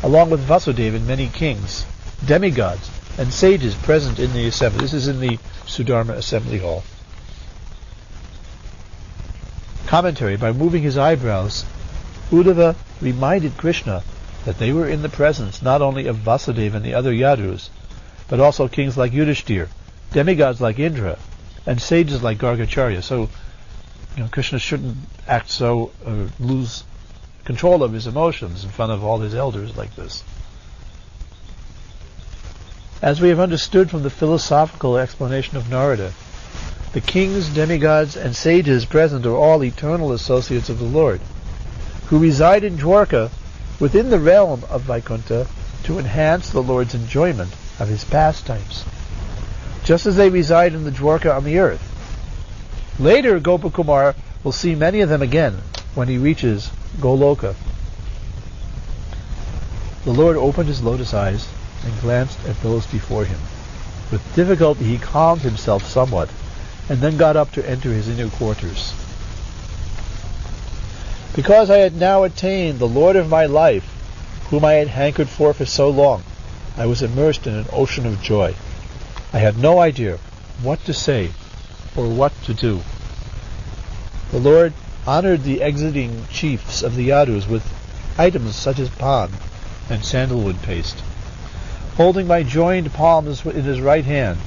along with Vasudeva and many kings, demigods, and sages present in the assembly. This is in the Sudharma Assembly Hall. Commentary. By moving his eyebrows, Uddhava reminded Krishna that they were in the presence not only of Vasudeva and the other Yadus, but also kings like Yudhishthir, demigods like Indra, and sages like Gargacharya. So, Krishna shouldn't act so, lose control of his emotions in front of all his elders like this. As we have understood from the philosophical explanation of Narada, the kings, demigods, and sages present are all eternal associates of the Lord, who reside in Dwarka within the realm of Vaikuntha to enhance the Lord's enjoyment of his pastimes, just as they reside in the Dwarka on the earth. Later, Gopakumar will see many of them again when he reaches Goloka. The Lord opened his lotus eyes and glanced at those before him. With difficulty he calmed himself somewhat, and then got up to enter his inner quarters. Because I had now attained the Lord of my life, whom I had hankered for so long, I was immersed in an ocean of joy. I had no idea what to say or what to do. The Lord honored the exiting chiefs of the Yadus with items such as pan and sandalwood paste. Holding my joined palms in his right hand,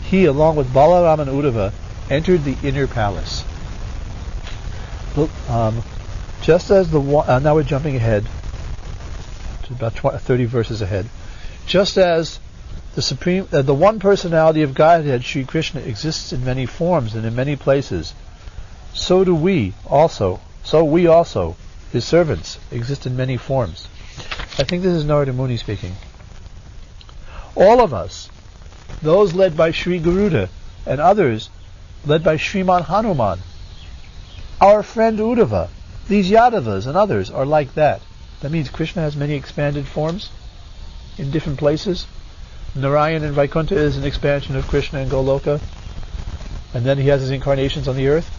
he, along with Balaram and Uddhava, entered the inner palace. Just as the one, now we're jumping ahead to about 30 verses ahead. Just as the one personality of Godhead, Sri Krishna, exists in many forms and in many places, so we also, his servants, exist in many forms. I think this is Narada Muni speaking. All of us, those led by Sri Garuda and others led by Sriman Hanuman, our friend Uddhava, these Yadavas and others are like that. That means Krishna has many expanded forms in different places. Narayan in Vaikuntha is an expansion of Krishna in Goloka, and then he has his incarnations on the earth.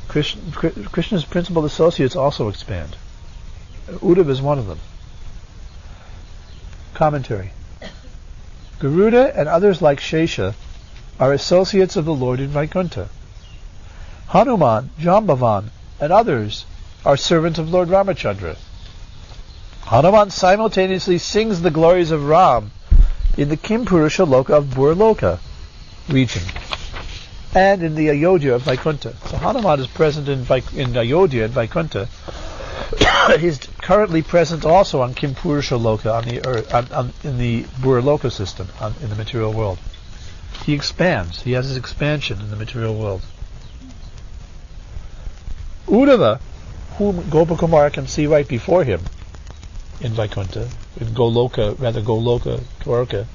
Krishna's principal associates also expand. Uddhava is one of them. Commentary. Garuda and others like Shesha are associates of the Lord in Vaikuntha. Hanuman, Jambavan, and others are servants of Lord Ramachandra. Hanuman simultaneously sings the glories of Ram in the Kimpurusha Loka of Burloka region and in the Ayodhya of Vaikuntha. So Hanuman is present in Ayodhya and Vaikuntha. He's currently present also on Kimpurusha Loka on the earth, in the Burloka system in the material world. He expands. He has his expansion in the material world. Uddhava, whom Gopakumar can see right before him in Vaikuntha, in Goloka, Dwarka,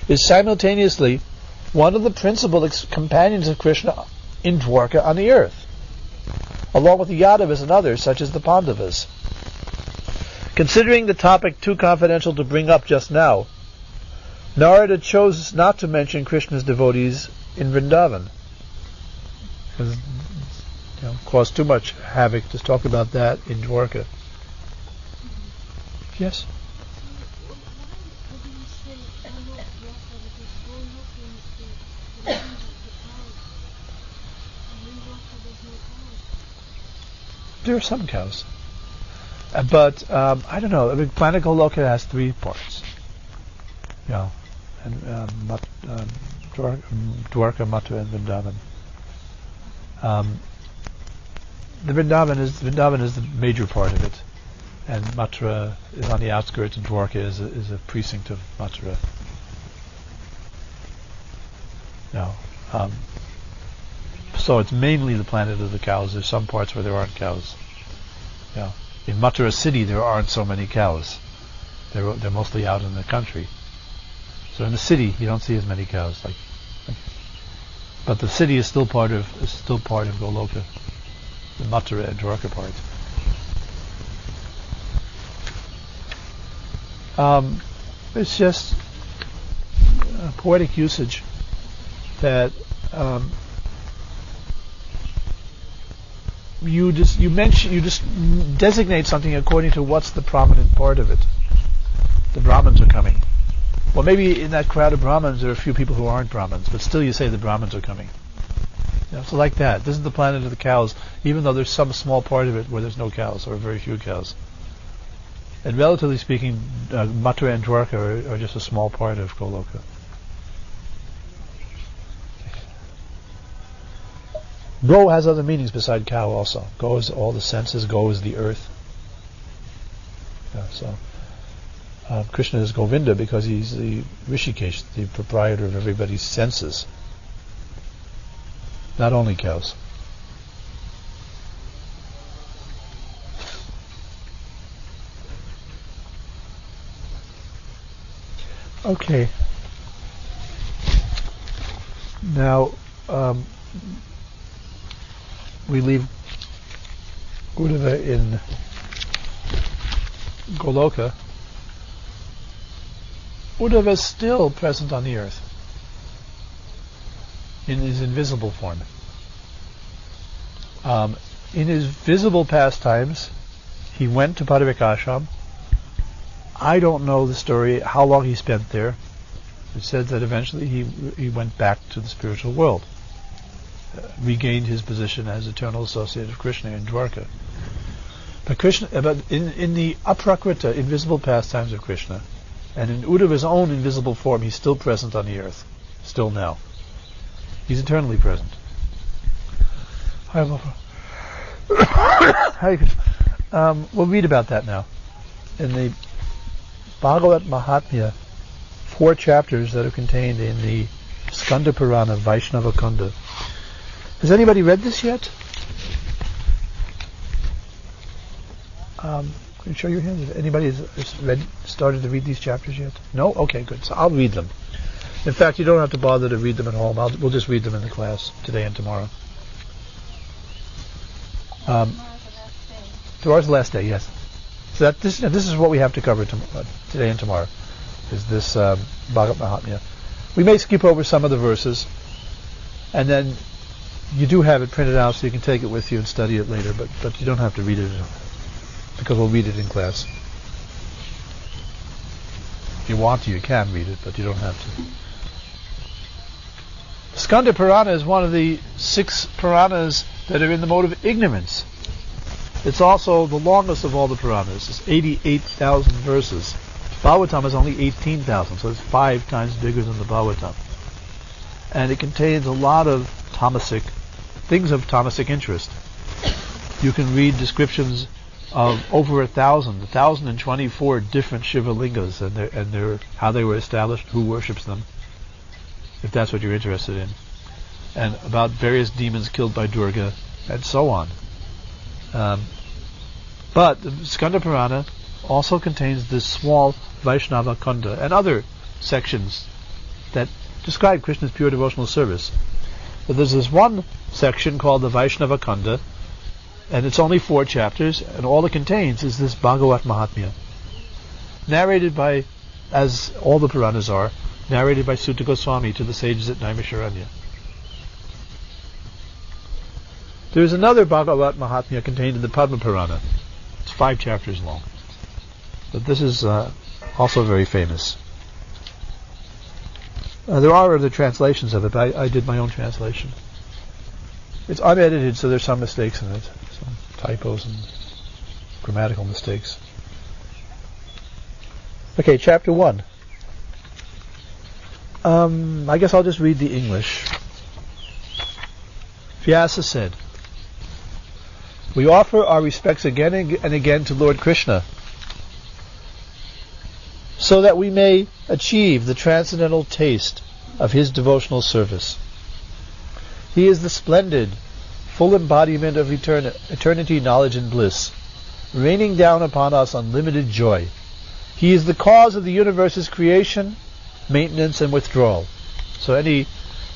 is simultaneously one of the principal companions of Krishna in Dwarka on the earth, along with the Yadavas and others such as the Pandavas. Considering the topic too confidential to bring up just now, Narada chose not to mention Krishna's devotees in Vrindavan, because caused too much havoc to talk about that in Dwarka. Yes? there are some cows. But I don't know. I mean, planet Goloka has 3 parts. Yeah, and Dwarka, Mathura, and Vrindavan. The Vrindavan is the major part of it, and Mathura is on the outskirts, and Dwarka is a precinct of Mathura. No. So it's mainly the planet of the cows. There's some parts where there aren't cows. Yeah. In Mathura city, there aren't so many cows. They're mostly out in the country. So in the city, you don't see as many cows. But the city is still part of Goloka, the Mathura and Dwarka part. It's just a poetic usage that you just designate something according to what's the prominent part of it. The Brahmins are coming. Well, maybe in that crowd of Brahmins there are a few people who aren't Brahmins, but still you say the Brahmins are coming. So like that. This is the planet of the cows, even though there's some small part of it where there's no cows, or very few cows. And relatively speaking, Mathura and Dwarka are just a small part of Goloka. Go has other meanings beside cow also. Go is all the senses, go is the earth. Krishna is Govinda because he's the Rishikesh, the proprietor of everybody's senses. Not only cows. Okay. Now, we leave Uddhava in Goloka. Uddhava is still present on the earth in his invisible form. In his visible pastimes, he went to Padavik. I don't know the story, how long he spent there. It said that eventually he went back to the spiritual world, regained his position as eternal associate of Krishna in Dwarka. But in the aprakrita, invisible pastimes of Krishna, and in Uddhava's own invisible form, he's still present on the earth, still now. He's eternally present. We'll read about that now. In the Bhagavat Mahatmya, 4 chapters that are contained in the Skanda Purana Vaishnava Kunda. Has anybody read this yet? Can you show your hands? Has anybody started to read these chapters yet? No? Okay, good. So I'll read them. In fact, you don't have to bother to read them at home. We'll just read them in the class today and tomorrow. Tomorrow's the last day, yes. So this is what we have to cover today and tomorrow, is this Bhagavat Mahatmya. We may skip over some of the verses, and then you do have it printed out so you can take it with you and study it later, but you don't have to read it, because we'll read it in class. If you want to, you can read it, but you don't have to. Skanda Purana is one of the 6 Puranas that are in the mode of ignorance. It's also the longest of all the Puranas. It's 88,000 verses. Bhagavatam is only 18,000, so it's 5 times bigger than the Bhagavatam. And it contains a lot of things of tamasic interest. You can read descriptions of over 1,024 different Shiva lingas and how they were established, who worships them, if that's what you're interested in, and about various demons killed by Durga, and so on. But the Skanda Purana also contains this small Vaishnava Kunda and other sections that describe Krishna's pure devotional service. But there's this one section called the Vaishnava Kunda, and it's only 4 chapters, and all it contains is this Bhagavat Mahatmya, narrated by, as all the Puranas are, narrated by Sutta Goswami to the sages at Naimisharanya. There's another Bhagavat Mahatmya contained in the Padma Purana. It's 5 chapters long. But this is also very famous. There are other translations of it, but I did my own translation. It's unedited, so there's some mistakes in it. typos and grammatical mistakes. Okay, chapter 1. I guess I'll just read the English. Vyasa said, "We offer our respects again and again to Lord Krishna, so that we may achieve the transcendental taste of his devotional service. He is the splendid, full embodiment of eternity, knowledge, and bliss, raining down upon us unlimited joy. He is the cause of the universe's creation, maintenance, and withdrawal." So any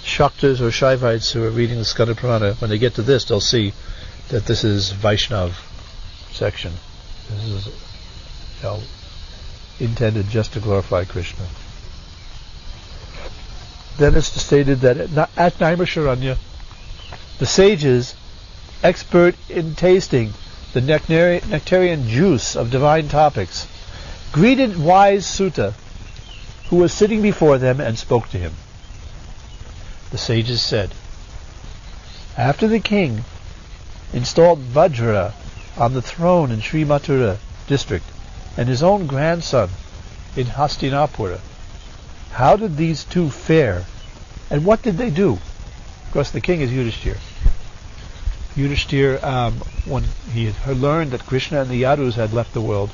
Shaktas or Shaivites who are reading the Skanda Purana, when they get to this, they'll see that this is Vaishnav section. This is intended just to glorify Krishna. Then it's stated that at Naimisharanya, the sages, expert in tasting the nectarian juice of divine topics, greeted wise Sutta, who was sitting before them, and spoke to him. The sages said, "After the king installed Vajra on the throne in Sri Mathura district, and his own grandson in Hastinapura, how did these two fare, and what did they do?" Of course, the king is Yudhishthira. Yudhishthira, when he had learned that Krishna and the Yadus had left the world,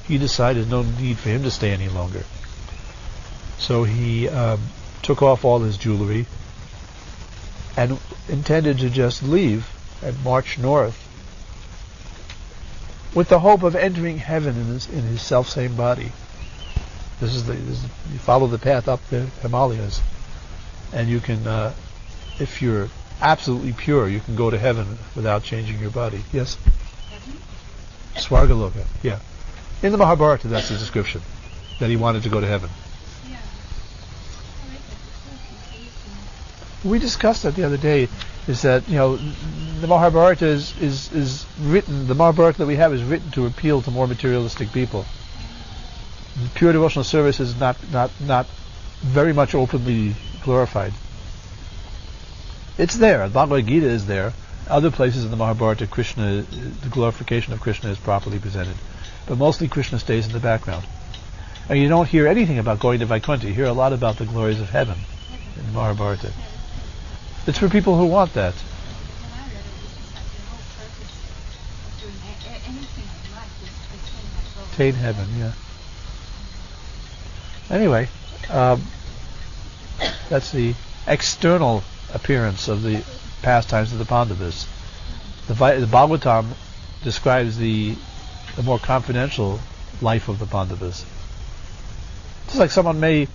he decided no need for him to stay any longer. So he took off all his jewelry and intended to just leave and march north with the hope of entering heaven in his self-same body. You follow the path up the Himalayas, and you can, if you're absolutely pure, you can go to heaven without changing your body. Yes? Swargaloka, yeah. In the Mahabharata, that's the description, that he wanted to go to heaven. We discussed that the other day, is that, the Mahabharata is written, the Mahabharata that we have is written to appeal to more materialistic people. The pure devotional service is not very much openly glorified. It's there. The Bhagavad Gita is there. Other places in the Mahabharata, the glorification of Krishna is properly presented. But mostly Krishna stays in the background. And you don't hear anything about going to Vaikuntha. You hear a lot about the glories of heaven in the Mahabharata. It's for people who want that. Attain heaven, yeah. Anyway, that's the external appearance of the pastimes of the Pandavas. The Bhagavatam describes the more confidential life of the Pandavas. Just like someone may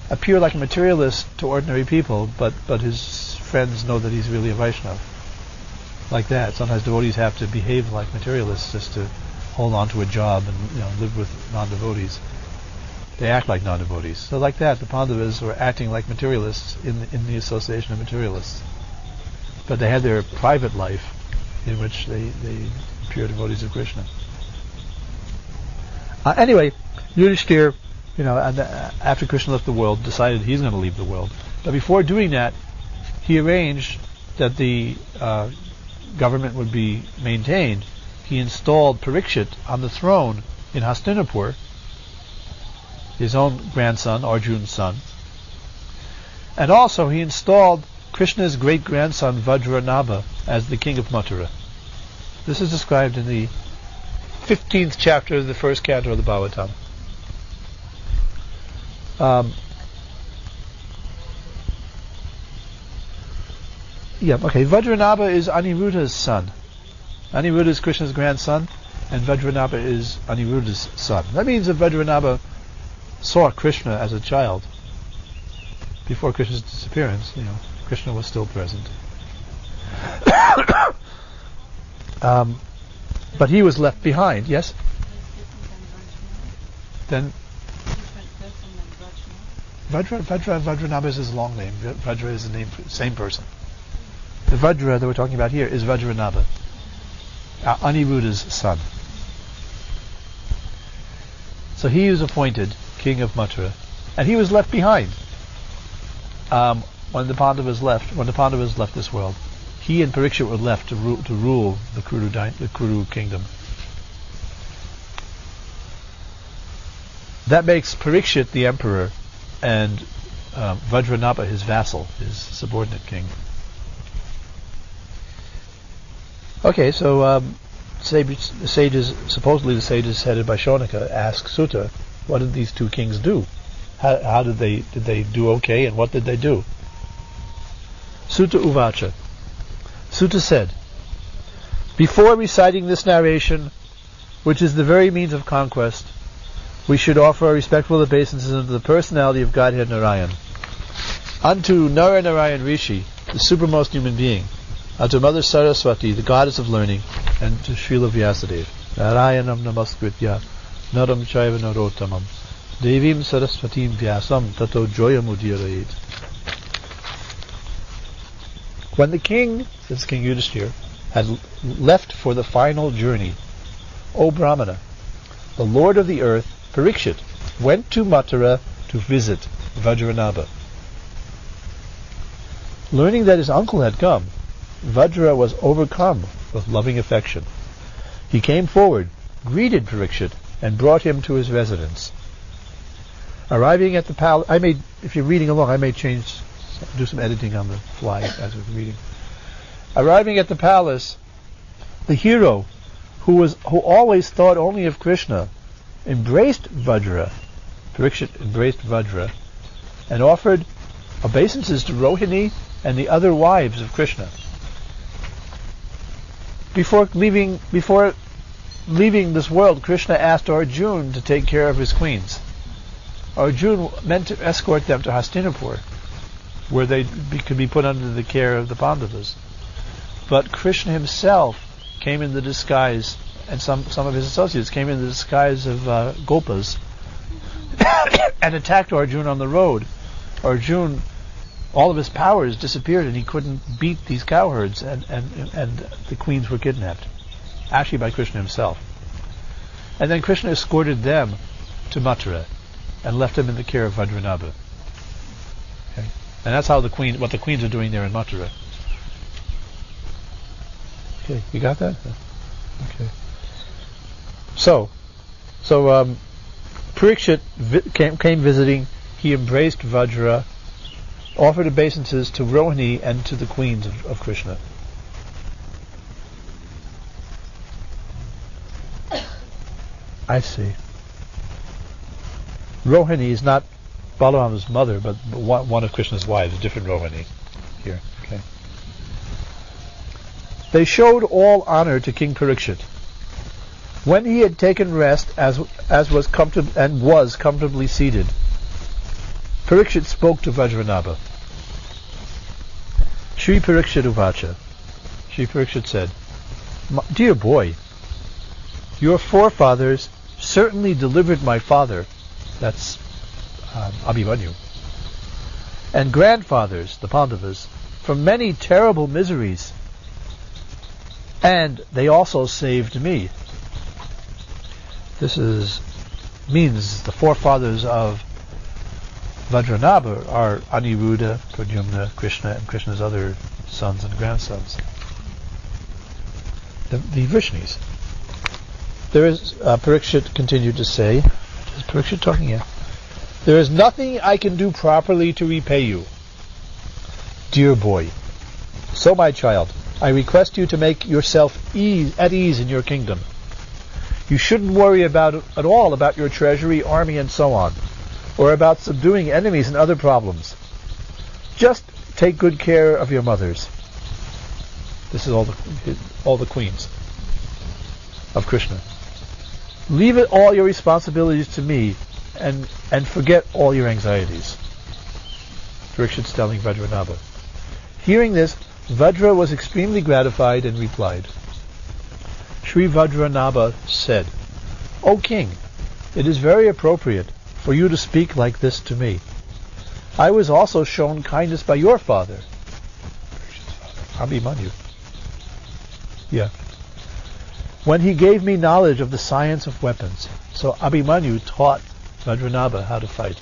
appear like a materialist to ordinary people, but his friends know that he's really a Vaishnava. Like that. Sometimes devotees have to behave like materialists just to hold on to a job and live with non-devotees. They act like non-devotees. So like that, the Pandavas were acting like materialists in the association of materialists. But they had their private life in which they pure devotees of Krishna. Anyway, Yudhishthira, and after Krishna left the world, decided he's going to leave the world. But before doing that, he arranged that the government would be maintained. He installed Parikshit on the throne in Hastinapur, his own grandson, Arjun's son. And also he installed Krishna's great-grandson Vajranabha as the king of Mathura. This is described in the 15th chapter of the first canto of the Bhagavatam. Vajranabha is Aniruddha's son. Aniruddha is Krishna's grandson, and Vajranabha is Aniruddha's son. That means that Vajranabha saw Krishna as a child. Before Krishna's disappearance, Krishna was still present. But he was left behind, yes? Then Vajranabha is his long name. Vajra is the name for the same person. The Vajra that we're talking about here is Vajranabha, Aniruddha's son. So he was appointed king of Mathura, and he was left behind when the Pandavas left this world. he and Parikshit were left to rule the Kuru kingdom. That makes Parikshit the emperor and Vajranabha his vassal, his subordinate king. Okay, so supposedly the sages headed by Shaunaka ask Sutta, what did these two kings do? How did they do okay, and what did they do? Sutta Uvacha. Sutta said, before reciting this narration, which is the very means of conquest, we should offer our respectful obeisances unto the personality of Godhead Narayan, unto Narayan Rishi, the supermost human being, unto Mother Saraswati, the goddess of learning, and to Srila Vyasadeva. Narayanam namaskritya, naram chaiva narottamam, devim saraswatim vyasam tato joyam udirayet. When the king, says King Yudhishthira, had left for the final journey, O Brahmana, the Lord of the earth, Parikshit, went to Mathura to visit Vajranabha. Learning that his uncle had come, Vajra was overcome with loving affection. He came forward, greeted Parikshit, and brought him to his residence. Arriving at the palace, if you're reading along, I may do some editing on the fly as we're reading. Arriving at the palace, the hero, who always thought only of Krishna, embraced Vajra. Parikshit embraced Vajra and offered obeisances to Rohini and the other wives of Krishna. Before leaving this world, Krishna asked Arjuna to take care of his queens. Arjuna meant to escort them to Hastinapur, where they could be put under the care of the Pandavas. But Krishna himself came in the disguise, and some of his associates came in the disguise of Gopas, and attacked Arjuna on the road. Arjuna, all of his powers disappeared, and he couldn't beat these cowherds, and the queens were kidnapped, actually by Krishna himself. And then Krishna escorted them to Mathura and left them in the care of Vajranabha. Okay? And that's what the queens are doing there in Mathura. Okay, you got that? Okay. So Parikshit came visiting. He embraced Vajra, offered obeisances to Rohini and to the queens of Krishna. I see. Rohini is not Balarama's mother, but one of Krishna's wives, a different Rohini here. Okay. They showed all honor to King Parikshit. When he had taken rest, was comfortably seated, Parikshit spoke to Vajranabha. Shri Parikshit Uvacha. Shri Parikshit said, dear boy, your forefathers certainly delivered my father, that's Abhimanyu, and grandfathers, the Pandavas, from many terrible miseries, and they also saved me. This means the forefathers of Vajranabha are Aniruddha, Pradyumna, Krishna, and Krishna's other sons and grandsons. The Vrishnis. There is, Parikshit continued to say, is Parikshit talking here? There is nothing I can do properly to repay you, dear boy. So, my child, I request you to make yourself at ease in your kingdom. You shouldn't worry at all about your treasury, army, and so on, or about subduing enemies and other problems. Just take good care of your mothers. This is all the queens of Krishna. Leave all your responsibilities to me, and forget all your anxieties. Parikshit's telling Vajranabha. Hearing this, Vajra was extremely gratified and replied. Sri Vajranabha said, O king, it is very appropriate for you to speak like this to me. I was also shown kindness by your father, Abhimanyu. Yeah. When he gave me knowledge of the science of weapons. So Abhimanyu taught Vajranabha how to fight.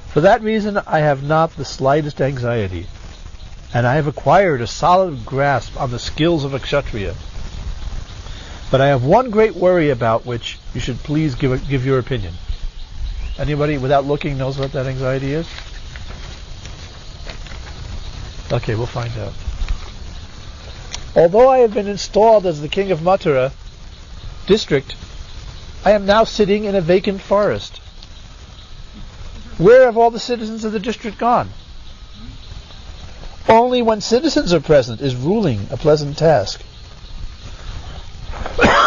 For that reason, I have not the slightest anxiety, and I have acquired a solid grasp on the skills of a kshatriya. But I have one great worry about which you should please give your opinion. Anybody without looking knows what that anxiety is? Okay, we'll find out. Although I have been installed as the king of Mathura district, I am now sitting in a vacant forest. Where have all the citizens of the district gone? Only when citizens are present is ruling a pleasant task.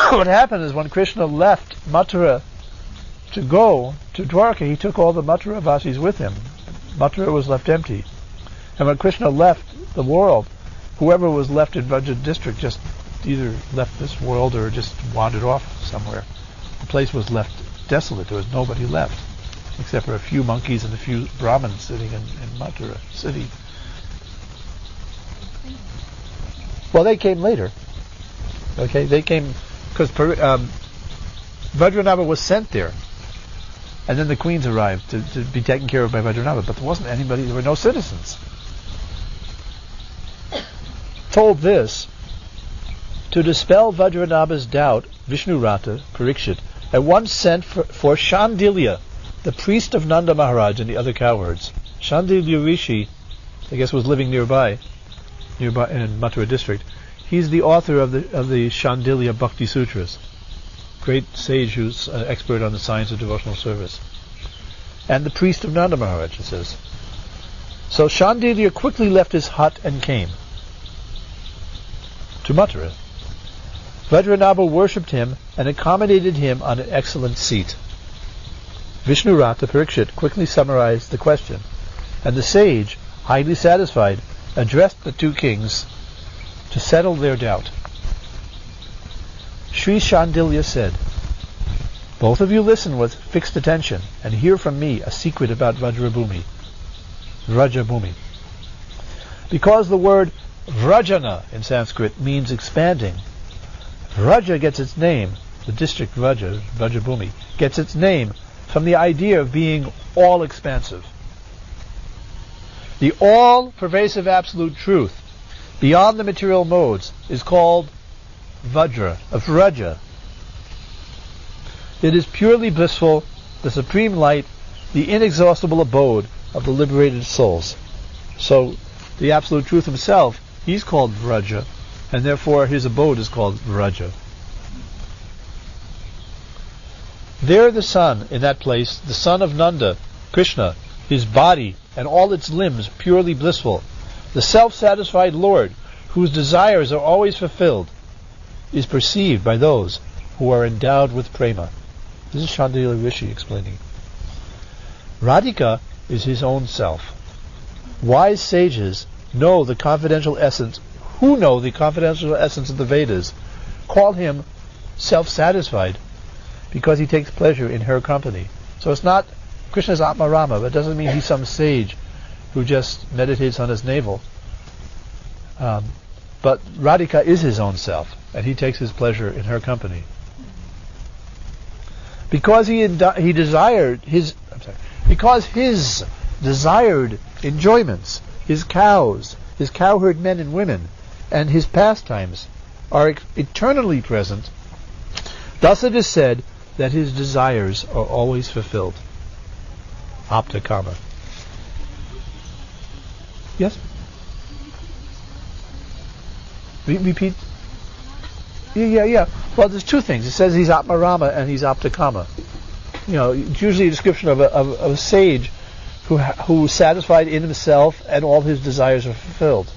What happened is when Krishna left Mathura to go to Dwarka, he took all the Mathura Vasis with him. Mathura was left empty. And when Krishna left the world, whoever was left in Vraja district just either left this world or just wandered off somewhere. The place was left desolate. There was nobody left, except for a few monkeys and a few Brahmins sitting in Mathura city. Well, they came later. Okay, they came because Vajranabha was sent there, and then the queens arrived to be taken care of by Vajranabha. But there wasn't anybody. There were no citizens. Told this, to dispel Vajranabha's doubt, Vishnurata, Parikshit, at once sent for Shandilya, the priest of Nanda Maharaj and the other cowherds. Shandilya Rishi, I guess, was living nearby in Mathura district. He's the author of the Shandilya Bhakti Sutras, great sage who's an expert on the science of devotional service, and the priest of Nanda Maharaj, it says. So Shandilya quickly left his hut and came to Mathura. Vajranabha worshipped him and accommodated him on an excellent seat. Vishnurata Parikshit quickly summarized the question, and the sage, highly satisfied, addressed the two kings to settle their doubt. Sri Shandilya said, "Both of you listen with fixed attention and hear from me a secret about Vrajabhumi. Because the word Vrajana in Sanskrit means expanding, Vraja gets its name, the district Vrajabhumi, gets its name from the idea of being all-expansive. The all-pervasive absolute truth beyond the material modes is called Vraja. It is purely blissful, the supreme light, the inexhaustible abode of the liberated souls. So, the absolute truth himself, he's called Vraja, and therefore his abode is called Vraja. There the son, in that place, the son of Nanda, Krishna, his body and all its limbs purely blissful, the self-satisfied Lord, whose desires are always fulfilled, is perceived by those who are endowed with prema." This is Shandilya Rishi explaining. Radhika is his own self. Wise sages know the confidential essence, of the Vedas, call him self-satisfied because he takes pleasure in her company. So it's not Krishna's Atmarama, but it doesn't mean he's some sage who just meditates on his navel. But Radhika is his own self, and he takes his pleasure in her company. Because his desired enjoyments, his cows, his cowherd men and women, and his pastimes are eternally present, thus it is said that his desires are always fulfilled. Apta kama. Yes? Repeat. Yeah. Well, there's two things. It says he's Atmarama and he's Aptakama. It's usually a description of a sage who's satisfied in himself and all his desires are fulfilled.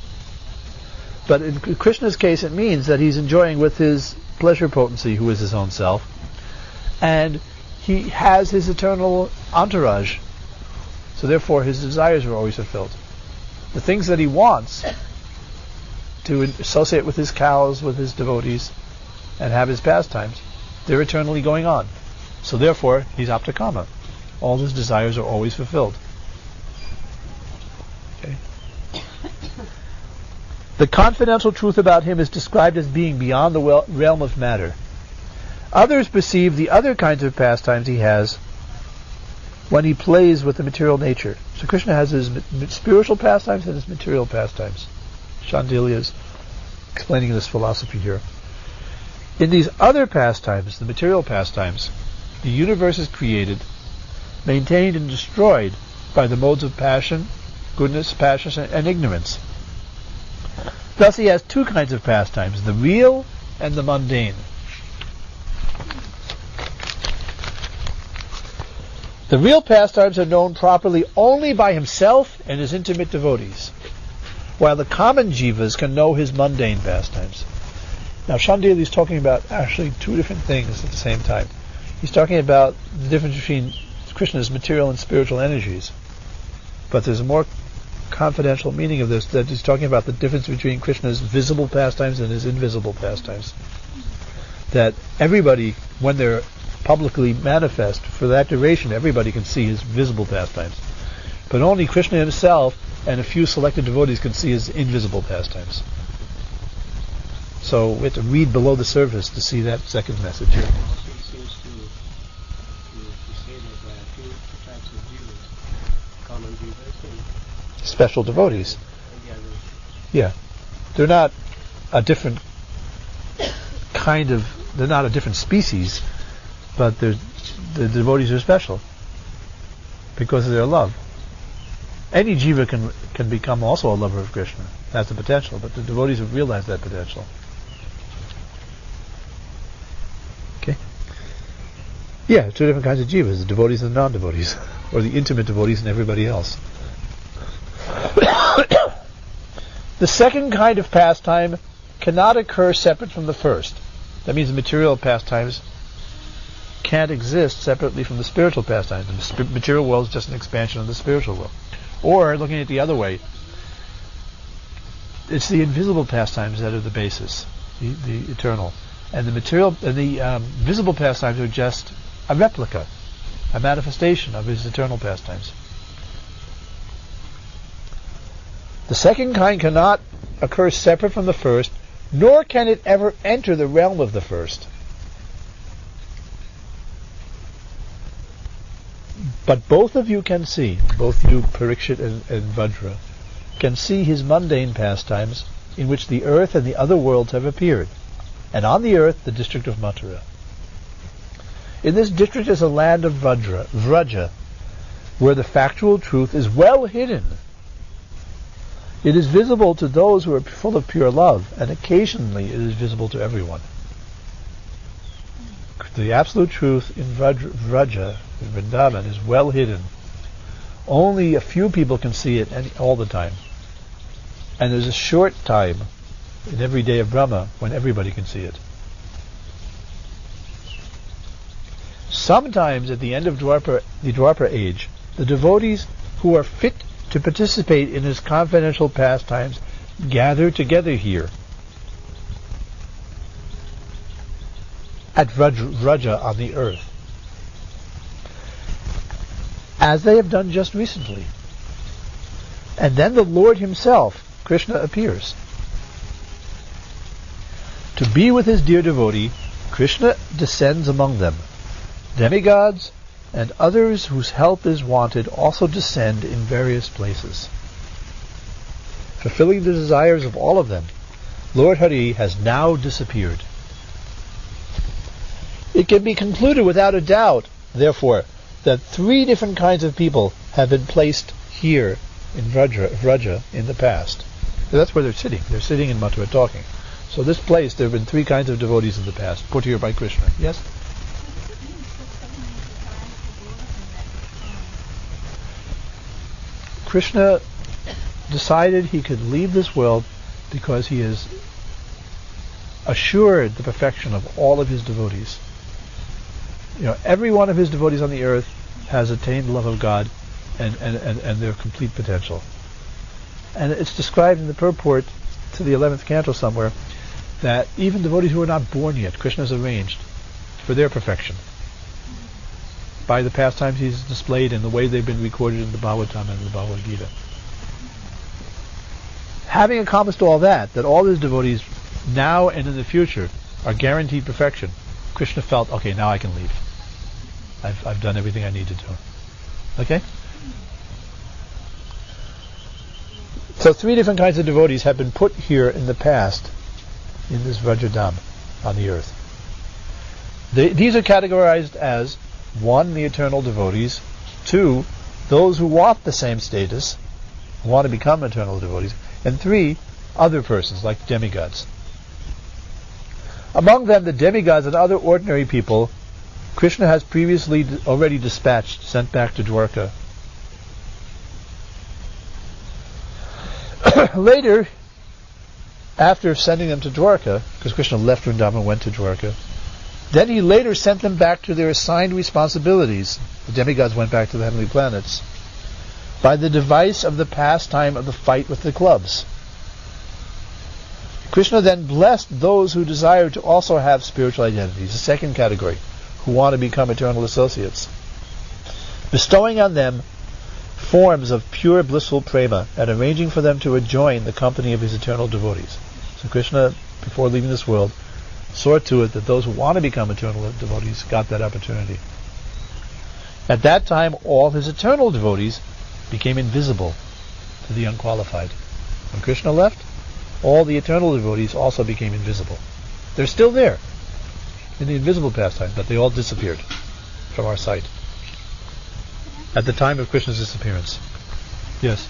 But in Krishna's case, it means that he's enjoying with his pleasure potency, who is his own self, and he has his eternal entourage. So therefore, his desires are always fulfilled. The things that he wants to associate with his cows, with his devotees, and have his pastimes, they're eternally going on. So therefore, he's Aptakama. All his desires are always fulfilled. Okay. The confidential truth about him is described as being beyond the realm of matter. Others perceive the other kinds of pastimes he has when he plays with the material nature. So Krishna has his spiritual pastimes and his material pastimes. Chandilya is explaining this philosophy here. In these other pastimes, the material pastimes, the universe is created, maintained and destroyed by the modes of passion, goodness, passion, and ignorance. Thus he has two kinds of pastimes, the real and the mundane. The real pastimes are known properly only by himself and his intimate devotees, while the common jivas can know his mundane pastimes. Now Chandilya is talking about actually two different things at the same time. He's talking about the difference between Krishna's material and spiritual energies. But there's a more confidential meaning of this, that he's talking about the difference between Krishna's visible pastimes and his invisible pastimes. That everybody, when they're publicly manifest, for that duration, everybody can see his visible pastimes. But only Krishna himself and a few selected devotees can see his invisible pastimes. So we have to read below the surface to see that second message here. Also he seems to say that there are two types of jivas, common jivas and Special devotees. the others. Yeah. They're not a different they're not a different species, but the devotees are special because of their love. Any jiva can become also a lover of Krishna. That's the potential, but the devotees have realized that potential. Okay? Yeah, two different kinds of jivas, the devotees and the non-devotees, or the intimate devotees and everybody else. The second kind of pastime cannot occur separate from the first. That means the material pastimes can't exist separately from the spiritual pastimes. The material world is just an expansion of the spiritual world. Or, looking at it the other way, it's the invisible pastimes that are the basis, the eternal. And the material, the visible pastimes are just a replica, a manifestation of his eternal pastimes. The second kind cannot occur separate from the first, nor can it ever enter the realm of the first. But both of you can see, both you, Parikshit and Vajra, can see his mundane pastimes in which the earth and the other worlds have appeared, and on the earth the district of Mathura. In this district is a land of Vraja, where the factual truth is well hidden. It is visible to those who are full of pure love, and occasionally it is visible to everyone. The absolute truth in Vraja, in Vrindavan, is well hidden. Only a few people can see it all the time. And there's a short time in every day of Brahma when everybody can see it. Sometimes at the end of the Dwapara age, the devotees who are fit to participate in his confidential pastimes gather together here at Vraja on the earth, as they have done just recently. And then the Lord himself, Krishna, appears. To be with his dear devotee, Krishna descends among them. Demigods and others whose help is wanted also descend in various places. Fulfilling the desires of all of them, Lord Hari has now disappeared. It can be concluded without a doubt, therefore, that three different kinds of people have been placed here in Vraja in the past. So that's where they're sitting. They're sitting in Mathura talking. So this place, there have been three kinds of devotees in the past, put here by Krishna. Yes? Krishna decided he could leave this world because he has assured the perfection of all of his devotees. Every one of his devotees on the earth has attained the love of God and their complete potential. And it's described in the purport to the 11th canto somewhere that even devotees who are not born yet, Krishna has arranged for their perfection by the pastimes he's displayed and the way they've been recorded in the Bhagavatam and the Bhagavad Gita. Having accomplished all that all his devotees now and in the future are guaranteed perfection, Krishna felt, okay, now I can leave. I've done everything I need to do. Okay? So 3 different kinds of devotees have been put here in the past in this Vrajadam on the earth. These are categorized as 1, the eternal devotees, 2, those who want the same status, who want to become eternal devotees, and 3, other persons like demigods. Among them, the demigods and other ordinary people, Krishna has previously already dispatched, sent back to Dwarka. Later, after sending them to Dwarka, because Krishna left Vrindavan and went to Dwarka, then he later sent them back to their assigned responsibilities. The demigods went back to the heavenly planets by the device of the pastime of the fight with the clubs. Krishna then blessed those who desired to also have spiritual identities, the second category, who want to become eternal associates, bestowing on them forms of pure blissful prema and arranging for them to join the company of his eternal devotees. So Krishna, before leaving this world, saw to it that those who want to become eternal devotees got that opportunity. At that time, all his eternal devotees became invisible to the unqualified. When Krishna left, all the eternal devotees also became invisible. They're still there in the invisible pastime, but they all disappeared from our sight at the time of Krishna's disappearance. Yes?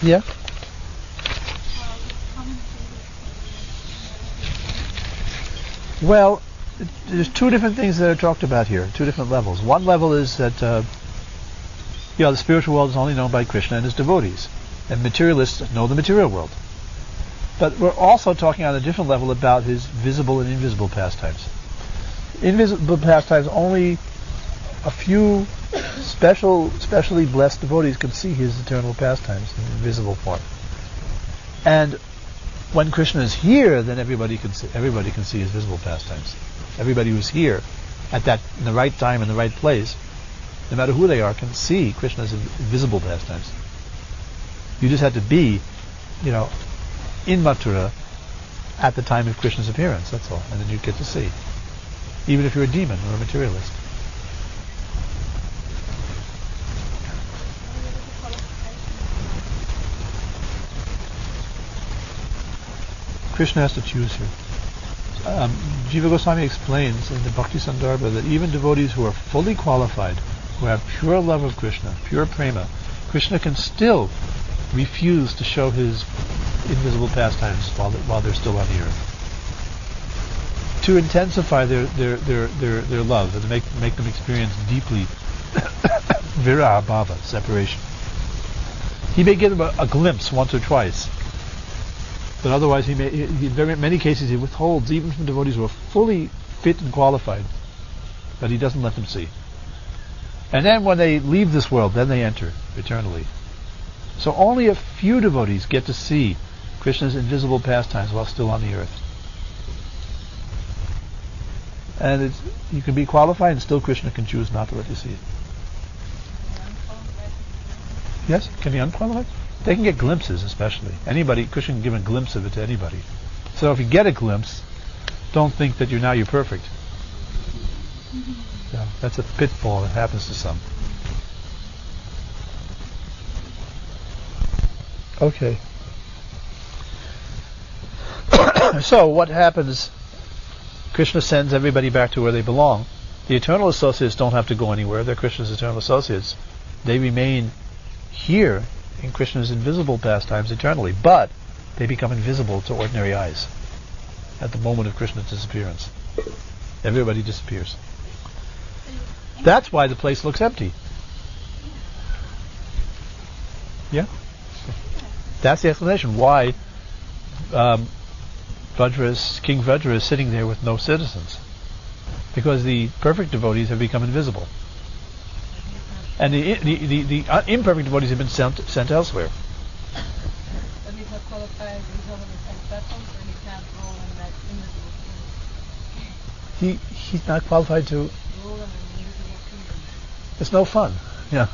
Yeah? Well, there's 2 different things that are talked about here, 2 different levels. One level is that the spiritual world is only known by Krishna and his devotees, and materialists know the material world. But we're also talking on a different level about his visible and invisible pastimes. Invisible pastimes, only a few specially blessed devotees can see his eternal pastimes in invisible form. And when Krishna is here, then everybody can see his visible pastimes. Everybody who's here at that in the right time in the right place, no matter who they are, can see Krishna's invisible pastimes. You just have to be, in Mathura at the time of Krishna's appearance, that's all. And then you get to see. Even if you're a demon or a materialist. Krishna has to choose here. Jiva Goswami explains in the Bhakti Sandarbha that even devotees who are fully qualified, who have pure love of Krishna, pure prema, Krishna can still refuse to show his invisible pastimes while they're still on the earth, to intensify their love and to make them experience deeply viraha bhava, separation. He may give them a glimpse once or twice, but otherwise in very many cases he withholds even from devotees who are fully fit and qualified, but he doesn't let them see. And then when they leave this world, then they enter eternally. So only a few devotees get to see Krishna's invisible pastimes while still on the earth. And you can be qualified and still Krishna can choose not to let you see it. Yes? Can be unqualified? They can get glimpses especially. Krishna can give a glimpse of it to anybody. So if you get a glimpse, don't think that you're perfect. So that's a pitfall that happens to some. Okay. So what happens? Krishna sends everybody back to where they belong. The eternal associates don't have to go anywhere. They're Krishna's eternal associates. They remain here in Krishna's invisible pastimes eternally, but they become invisible to ordinary eyes at the moment of Krishna's disappearance. Everybody disappears. That's why the place looks empty. Yeah? That's the explanation why King Vajra is sitting there with no citizens. Because the perfect devotees have become invisible. And the imperfect devotees have been sent elsewhere. But he's not qualified, he's on the same platform, so he can't rule in that invisible kingdom. He's not qualified to... Rule in an invisible kingdom. It's no fun. Yeah.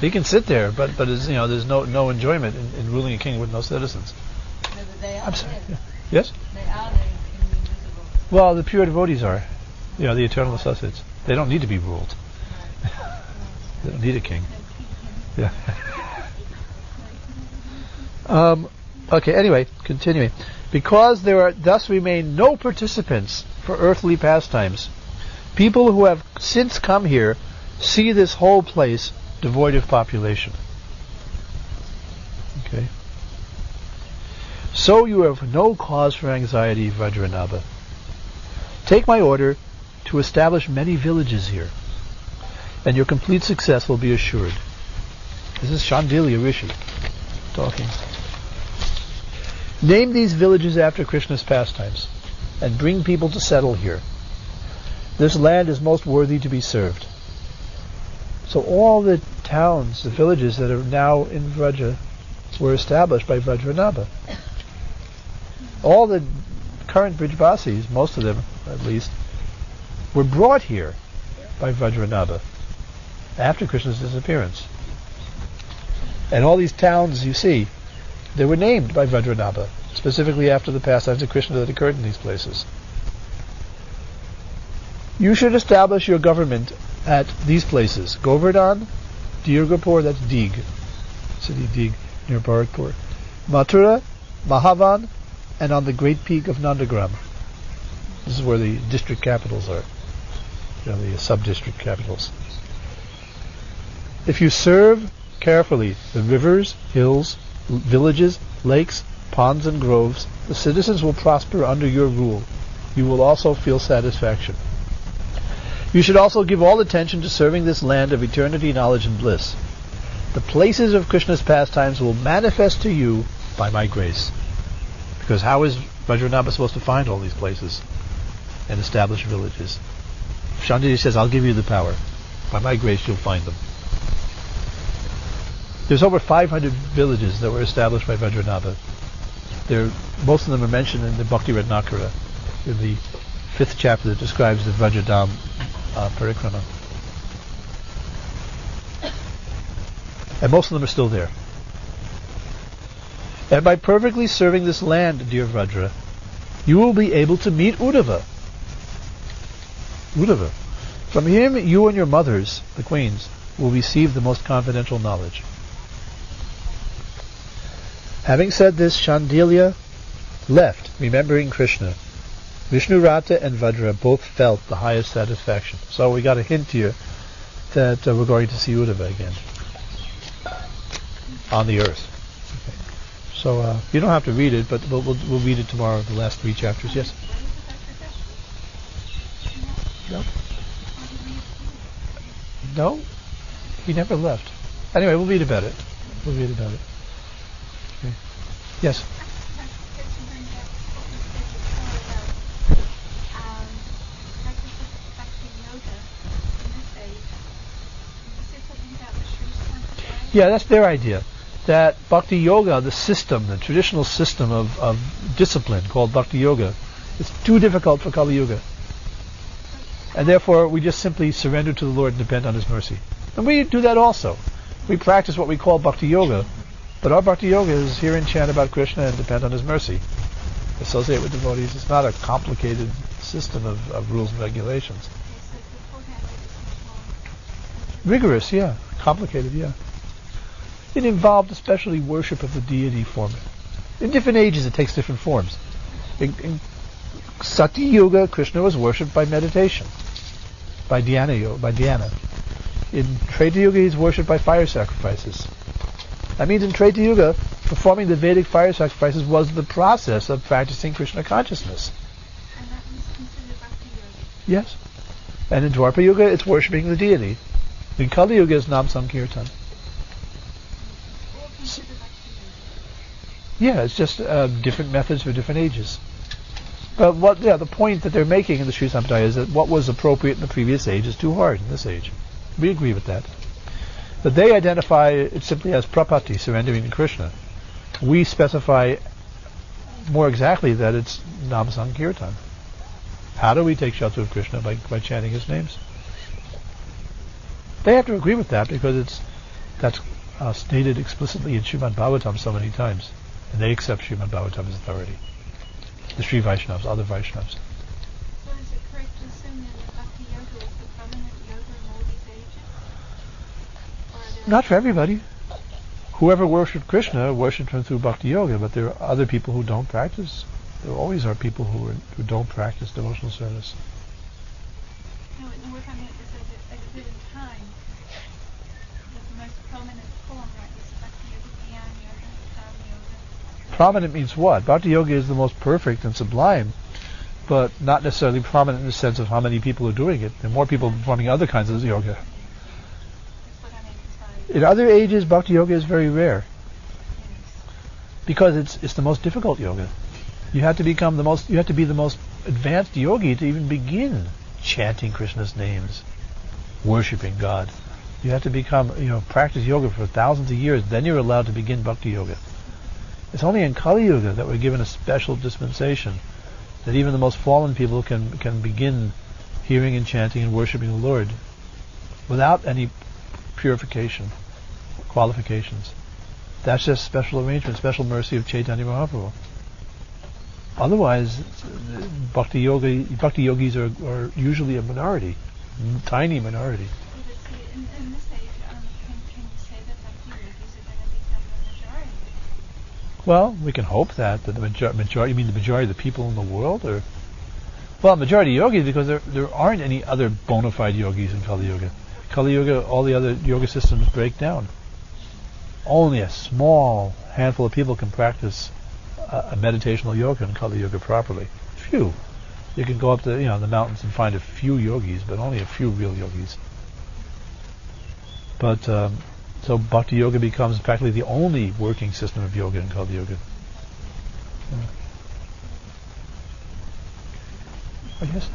He can sit there, but there's no enjoyment in ruling a king with no citizens. No, but they are. I'm sorry. There. Yes? They are there in the invisible. Well, the pure devotees are. The eternal associates. They don't need to be ruled. They don't need a king. Yeah. Okay, anyway, continuing. Because there are thus remain no participants for earthly pastimes, people who have since come here see this whole place devoid of population. Okay. So you have no cause for anxiety, Vajranabha. Take my order to establish many villages here, and your complete success will be assured. This is Shandilya Rishi talking. Name these villages after Krishna's pastimes, and bring people to settle here. This land is most worthy to be served. So all the towns, the villages that are now in Vraja, were established by Vajranabha. All the current Brijvasis, most of them at least, were brought here by Vajranabha after Krishna's disappearance. And all these towns you see, they were named by Vajranabha, specifically after the pastimes of Krishna that occurred in these places. You should establish your government at these places: Govardhan, Dirgapur, that's Dig, city Dig near Bharatpur, Mathura, Mahavan, and on the great peak of Nandagram. This is where the district capitals are, the sub-district capitals. If you serve carefully the rivers, hills, villages, lakes, ponds, and groves, the citizens will prosper under your rule. You will also feel satisfaction. You should also give all attention to serving this land of eternity, knowledge, and bliss. The places of Krishna's pastimes will manifest to you by my grace. Because how is Vajranabha supposed to find all these places and establish villages? Shandilya says, I'll give you the power. By my grace you'll find them. There's over 500 villages that were established by Vajranabha. Most of them are mentioned in the Bhakti Ratnakara, in the 5th chapter that describes the Vrajadam Parikrama. And most of them are still there. And by perfectly serving this land, dear Vajra, you will be able to meet Uddhava. Uddhava. From him, you and your mothers, the queens, will receive the most confidential knowledge. Having said this, Shandilya left, remembering Krishna. Vishnurata and Vajra both felt the highest satisfaction. So we got a hint here that we're going to see Uddhava again on the earth. Okay. So you don't have to read it, but we'll read it tomorrow, the last 3 chapters. Yes? No, he never left. Anyway, we'll read about it. Okay. Yes? Yeah, that's their idea. That Bhakti Yoga, the system, the traditional system of discipline called Bhakti Yoga, is too difficult for Kali Yuga. And therefore we just simply surrender to the Lord and depend on His mercy. And we do that also. We practice what we call Bhakti Yoga, but our Bhakti Yoga is hear and chant about Krishna and depend on His mercy. Associate with devotees. It's not a complicated system of rules and regulations. Rigorous, yeah. Complicated, yeah. It involved especially worship of the deity form. In different ages it takes different forms. In Sati Yuga, Krishna was worshipped by meditation, by dhyana. In Treta Yuga he's worshipped by fire sacrifices. That means in Treta Yuga, performing the Vedic fire sacrifices was the process of practicing Krishna consciousness. And that was considered Bhakti Yoga? Yes. And in Dwapara Yuga it's worshipping the deity. In Kali Yuga it's Nam Sankirtan. Yeah, it's just different methods for different ages. But the point that they're making in the Sri Sampradaya is that what was appropriate in the previous age is too hard in this age. We agree with that. But they identify it simply as prapatti, surrendering to Krishna. We specify more exactly that it's Nam Sankirtan. How do we take shelter of Krishna? By chanting His names. They have to agree with that because that's stated explicitly in Srimad Bhagavatam so many times. And they accept Srimad Bhagavatam as authority. The Sri Vaishnavas, other Vaishnavas. So is it correct to assume then that Bhakti Yoga was the prominent Not for everybody. Whoever worshipped Krishna worshipped him through bhakti yoga, but there are other people who don't practice. There always are people who don't practice devotional service. No, we're talking at a given time. The most prominent form, right, is Bhakti Yoga, Jnana Yoga, Karma Yoga. Prominent means what? Bhakti yoga is the most perfect and sublime, but not necessarily prominent in the sense of how many people are doing it. There are more people performing other kinds of yoga. That's what I meant to say. In other ages, bhakti yoga is very rare Yes. because it's the most difficult yoga. You have to be the most advanced yogi to even begin chanting Krishna's names, worshipping God. You have to practice yoga for thousands of years, then you're allowed to begin bhakti yoga. It's only in Kali Yuga that we're given a special dispensation, that even the most fallen people can begin hearing and chanting and worshipping the Lord without any purification, qualifications. That's just special arrangement, special mercy of Chaitanya Mahaprabhu. Otherwise, bhakti yogis are usually a minority, tiny minority. But see, in this age, can you say that Bhakti Yogis are going to become the majority? Well, we can hope that the majority. You mean the majority of the people in the world, or? Well, majority yogis, because there aren't any other bona fide yogis in Kali Yuga. Kali Yuga, all the other yoga systems break down. Only a small handful of people can practice a meditational yoga in Kali Yuga properly. Few. You can go up to the mountains and find a few yogis, but only a few real yogis. But so bhakti yoga becomes practically the only working system of yoga in Kali Yuga. Yeah. I guess.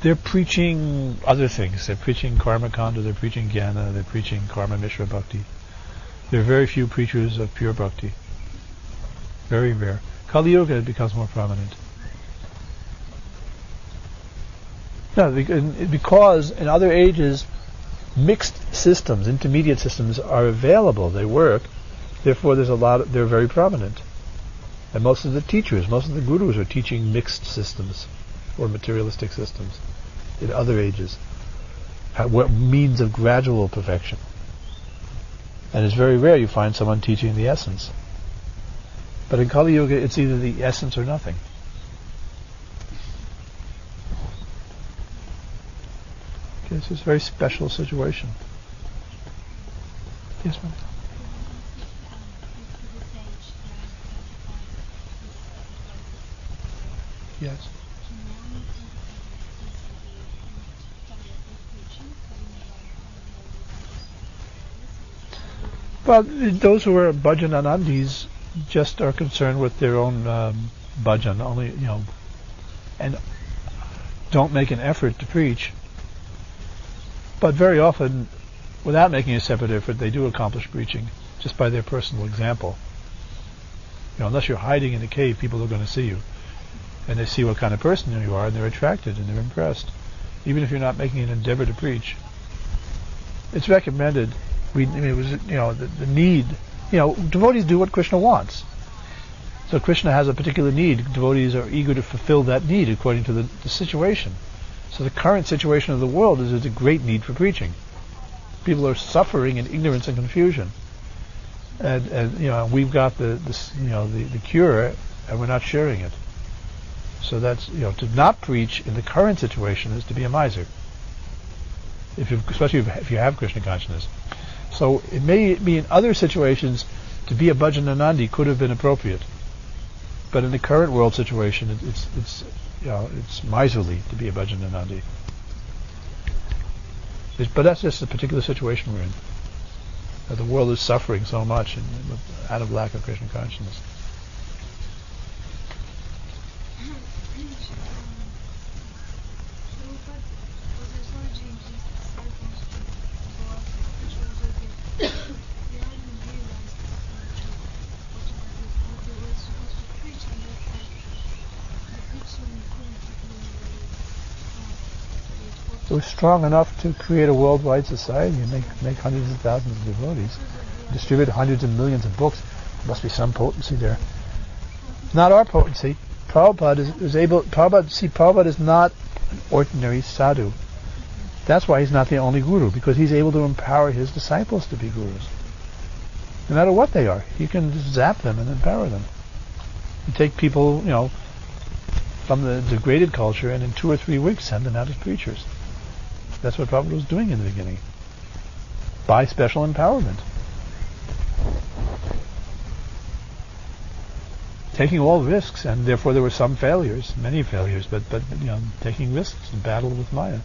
They're preaching other things. They're preaching karma kanda, they're preaching jnana, they're preaching karma mishra bhakti. There are very few preachers of pure bhakti. Very rare. Kali Yuga becomes more prominent. No, because in other ages, mixed systems, intermediate systems are available. They work. Therefore, they're very prominent. And most of the teachers, most of the gurus are teaching mixed systems or materialistic systems in other ages. What means of gradual perfection. And it's very rare you find someone teaching the essence. But in Kali Yuga, it's either the essence or nothing. Okay, so it's a very special situation. Yes, ma'am. Yes. Well, those who are bhajan anandis just are concerned with their own bhajan, only and don't make an effort to preach. But very often, without making a separate effort, they do accomplish preaching just by their personal example. Unless you're hiding in a cave, people are going to see you, and they see what kind of person you are, and they're attracted and they're impressed, even if you're not making an endeavor to preach. It's recommended. It was the need. Devotees do what Krishna wants. So Krishna has a particular need. Devotees are eager to fulfill that need according to the situation. So the current situation of the world is there's a great need for preaching. People are suffering in ignorance and confusion, and we've got the cure, and we're not sharing it. So that's to not preach in the current situation is to be a miser. Especially if you have Krishna consciousness. So it may be in other situations to be a bhajananandi could have been appropriate, but in the current world situation, it's miserly to be a bhajananandi. But that's just the particular situation we're in. The world is suffering so much out of lack of Krishna consciousness. It was strong enough to create a worldwide society and make hundreds of thousands of devotees, distribute hundreds of millions of books. There must be some potency there. It's not our potency. Prabhupada is not an ordinary sadhu. That's why he's not the only guru, because he's able to empower his disciples to be gurus. No matter what they are, he can just zap them and empower them. You take people, from the degraded culture, and in 2 or 3 weeks send them out as preachers. That's what Prabhupada was doing in the beginning, by special empowerment. Taking all risks, and therefore there were some failures, many failures, but taking risks in battle with Maya.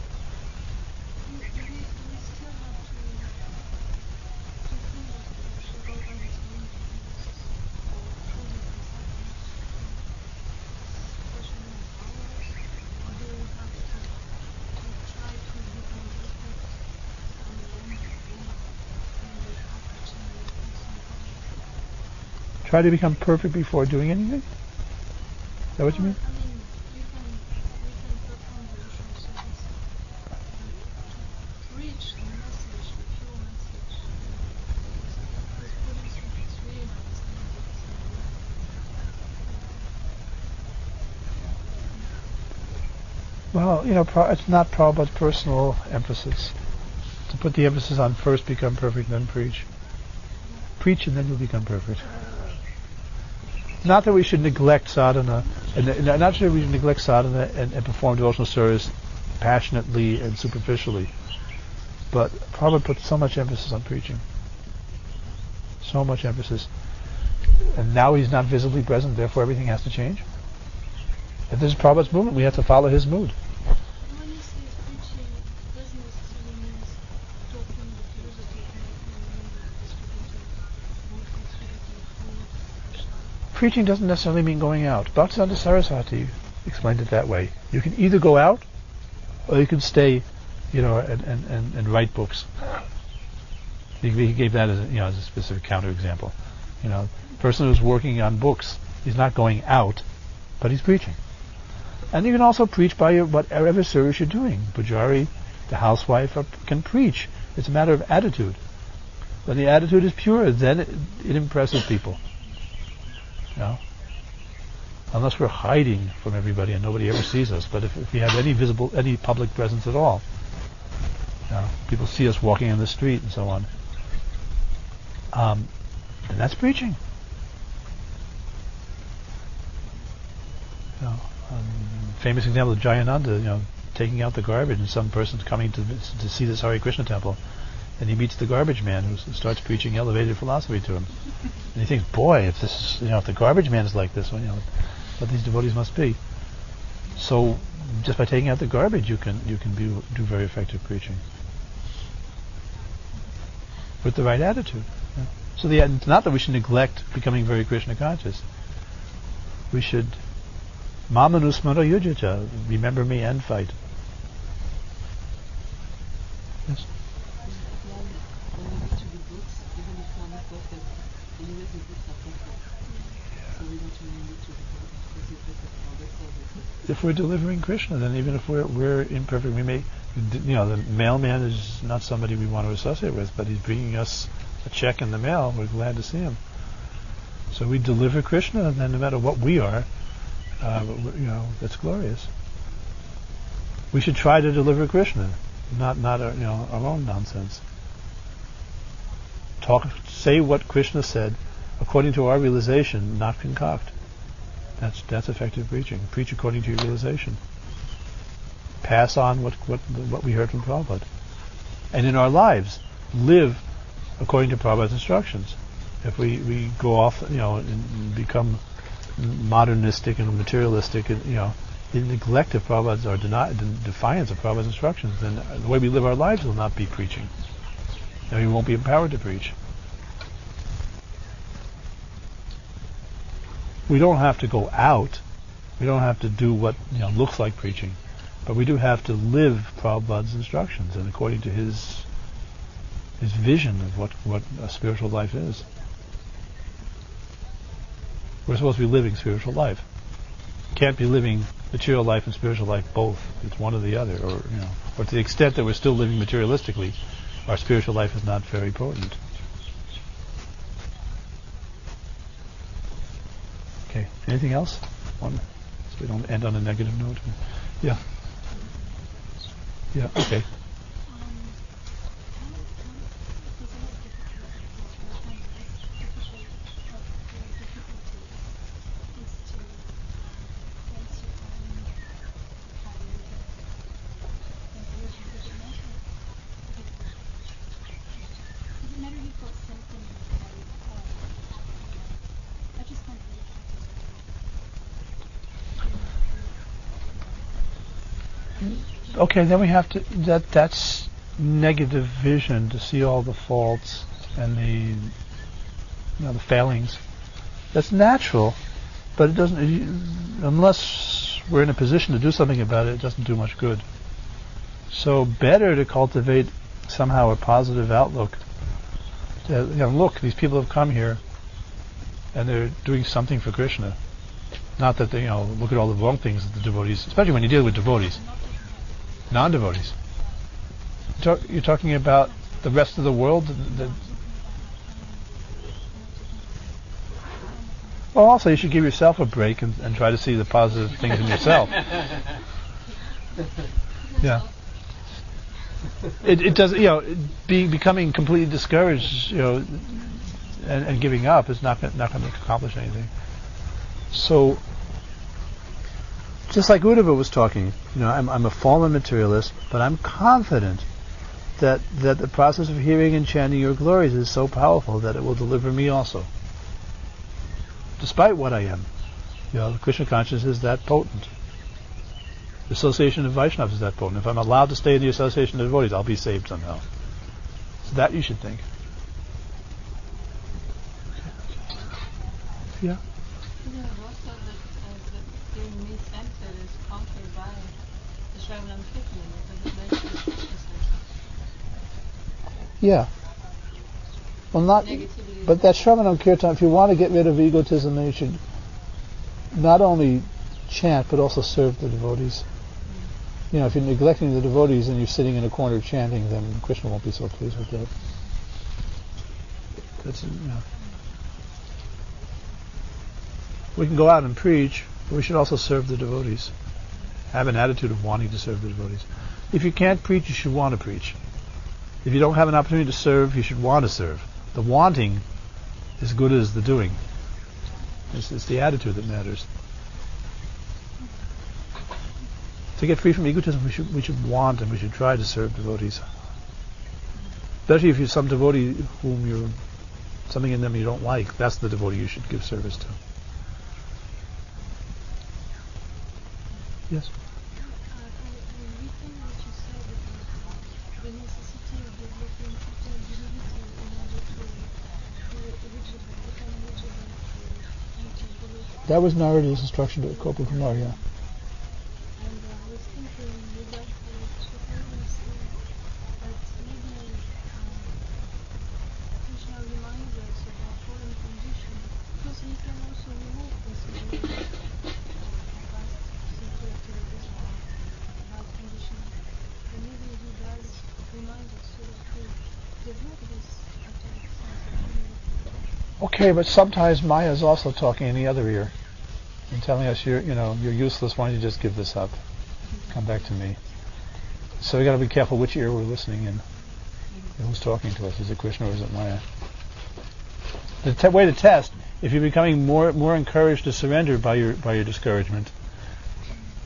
Try to become perfect before doing anything? Is that what you mean? I mean, we can perform the usual service to reach the message, the pure message. With Buddhism, it's really not the same. Well, it's not Prabhupada's personal emphasis. To put the emphasis on first become perfect, then preach. Preach and then you'll become perfect. Not that we should neglect sadhana, and perform devotional service passionately and superficially, but Prabhupada put so much emphasis on preaching. So much emphasis. And now he's not visibly present, therefore everything has to change. If this is Prabhupada's movement, we have to follow his mood. When you say preaching, doesn't necessarily mean talking the philosophy and distributing more facility, food, prasad. Preaching doesn't necessarily mean going out. Bhaktisiddhanta Saraswati explained it that way. You can either go out, or you can stay, and write books. He gave that as a specific counterexample. The person who's working on books, he's not going out, but he's preaching. And you can also preach by whatever service you're doing. Pujari, the housewife, can preach. It's a matter of attitude. When the attitude is pure, then it impresses people. Unless we're hiding from everybody and nobody ever sees us. But if we have any public presence at all, people see us walking in the street and so on, then that's preaching. Famous example of Jayananda, taking out the garbage, and some person's coming to see this Hare Krishna temple, and he meets the garbage man who starts preaching elevated philosophy to him. And he thinks, boy, if this is, if the garbage man is like this, what these devotees must be. So, just by taking out the garbage, you can do very effective preaching with the right attitude. So it's not that we should neglect becoming very Krishna conscious. We should Mamanusmara yujaja, remember me and fight. Yes. If we're delivering Krishna, then even if we're imperfect, we may, the mailman is not somebody we want to associate with, but he's bringing us a check in the mail. We're glad to see him. So we deliver Krishna, and then no matter what we are, that's glorious. We should try to deliver Krishna, not our own nonsense. Say what Krishna said according to our realization, not concoct. That's effective preaching. Preach according to your realization. Pass on what we heard from Prabhupada, and in our lives live according to Prabhupada's instructions. If we go off, and become modernistic and materialistic, and in neglect of Prabhupada's or defiance of Prabhupada's instructions, then the way we live our lives will not be preaching, and we won't be empowered to preach. We don't have to go out. We don't have to do what looks like preaching, but we do have to live Prabhupada's instructions and according to his vision of what a spiritual life is. We're supposed to be living spiritual life. Can't be living material life and spiritual life both. It's one or the other, or to the extent that we're still living materialistically, our spiritual life is not very potent. Okay. Anything else? So we don't end on a negative note. Yeah. Yeah. Okay. Okay, then we have to. That's negative vision, to see all the faults and the failings. That's natural, but it doesn't. Unless we're in a position to do something about it, it doesn't do much good. So better to cultivate somehow a positive outlook. Look, these people have come here, and they're doing something for Krishna. Not that they, look at all the wrong things that the devotees, especially when you deal with devotees, non-devotees. You're talking about the rest of the world. Well, also you should give yourself a break and try to see the positive things in yourself. Yeah. It does. Becoming completely discouraged, and giving up is not going to accomplish anything. So, just like Uddhava was talking, I'm a fallen materialist, but I'm confident that the process of hearing and chanting your glories is so powerful that it will deliver me also, despite what I am. The Krishna consciousness is that potent. The association of Vaishnavas is that potent. If I'm allowed to stay in the association of devotees, I'll be saved somehow. So that you should think. Yeah. Also the me-centered is conquered by the Shravanam Kirtan. Yeah. Well, but that Shravanam Kirtan, if you want to get rid of egotism, then you should not only chant, but also serve the devotees. If you're neglecting the devotees and you're sitting in a corner chanting, then Krishna won't be so pleased with that. We can go out and preach, but we should also serve the devotees. Have an attitude of wanting to serve the devotees. If you can't preach, you should want to preach. If you don't have an opportunity to serve, you should want to serve. The wanting is as good as the doing. It's the attitude that matters. To get free from egotism, we should want and we should try to serve devotees. Especially if you're some devotee whom something in them you don't like, that's the devotee you should give service to. Yes? That was Narada's instruction to Gopa Kumar, yeah. Okay, but sometimes Maya is also talking in the other ear and telling us you're useless. Why don't you just give this up? Come back to me. So we got to be careful which ear we're listening in. Who's talking to us? Is it Krishna or is it Maya? The way to test, if you're becoming more encouraged to surrender by your discouragement,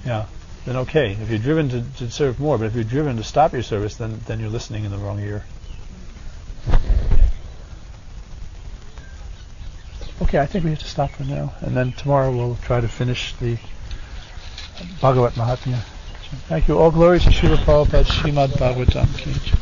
then okay. If you're driven to serve more, but if you're driven to stop your service, then you're listening in the wrong ear. Okay, I think we have to stop for now, and then tomorrow we'll try to finish the Bhagavat Mahatmya. Thank you. All glories to Srila Prabhupada, Srimad Bhagavatam Ki Jai.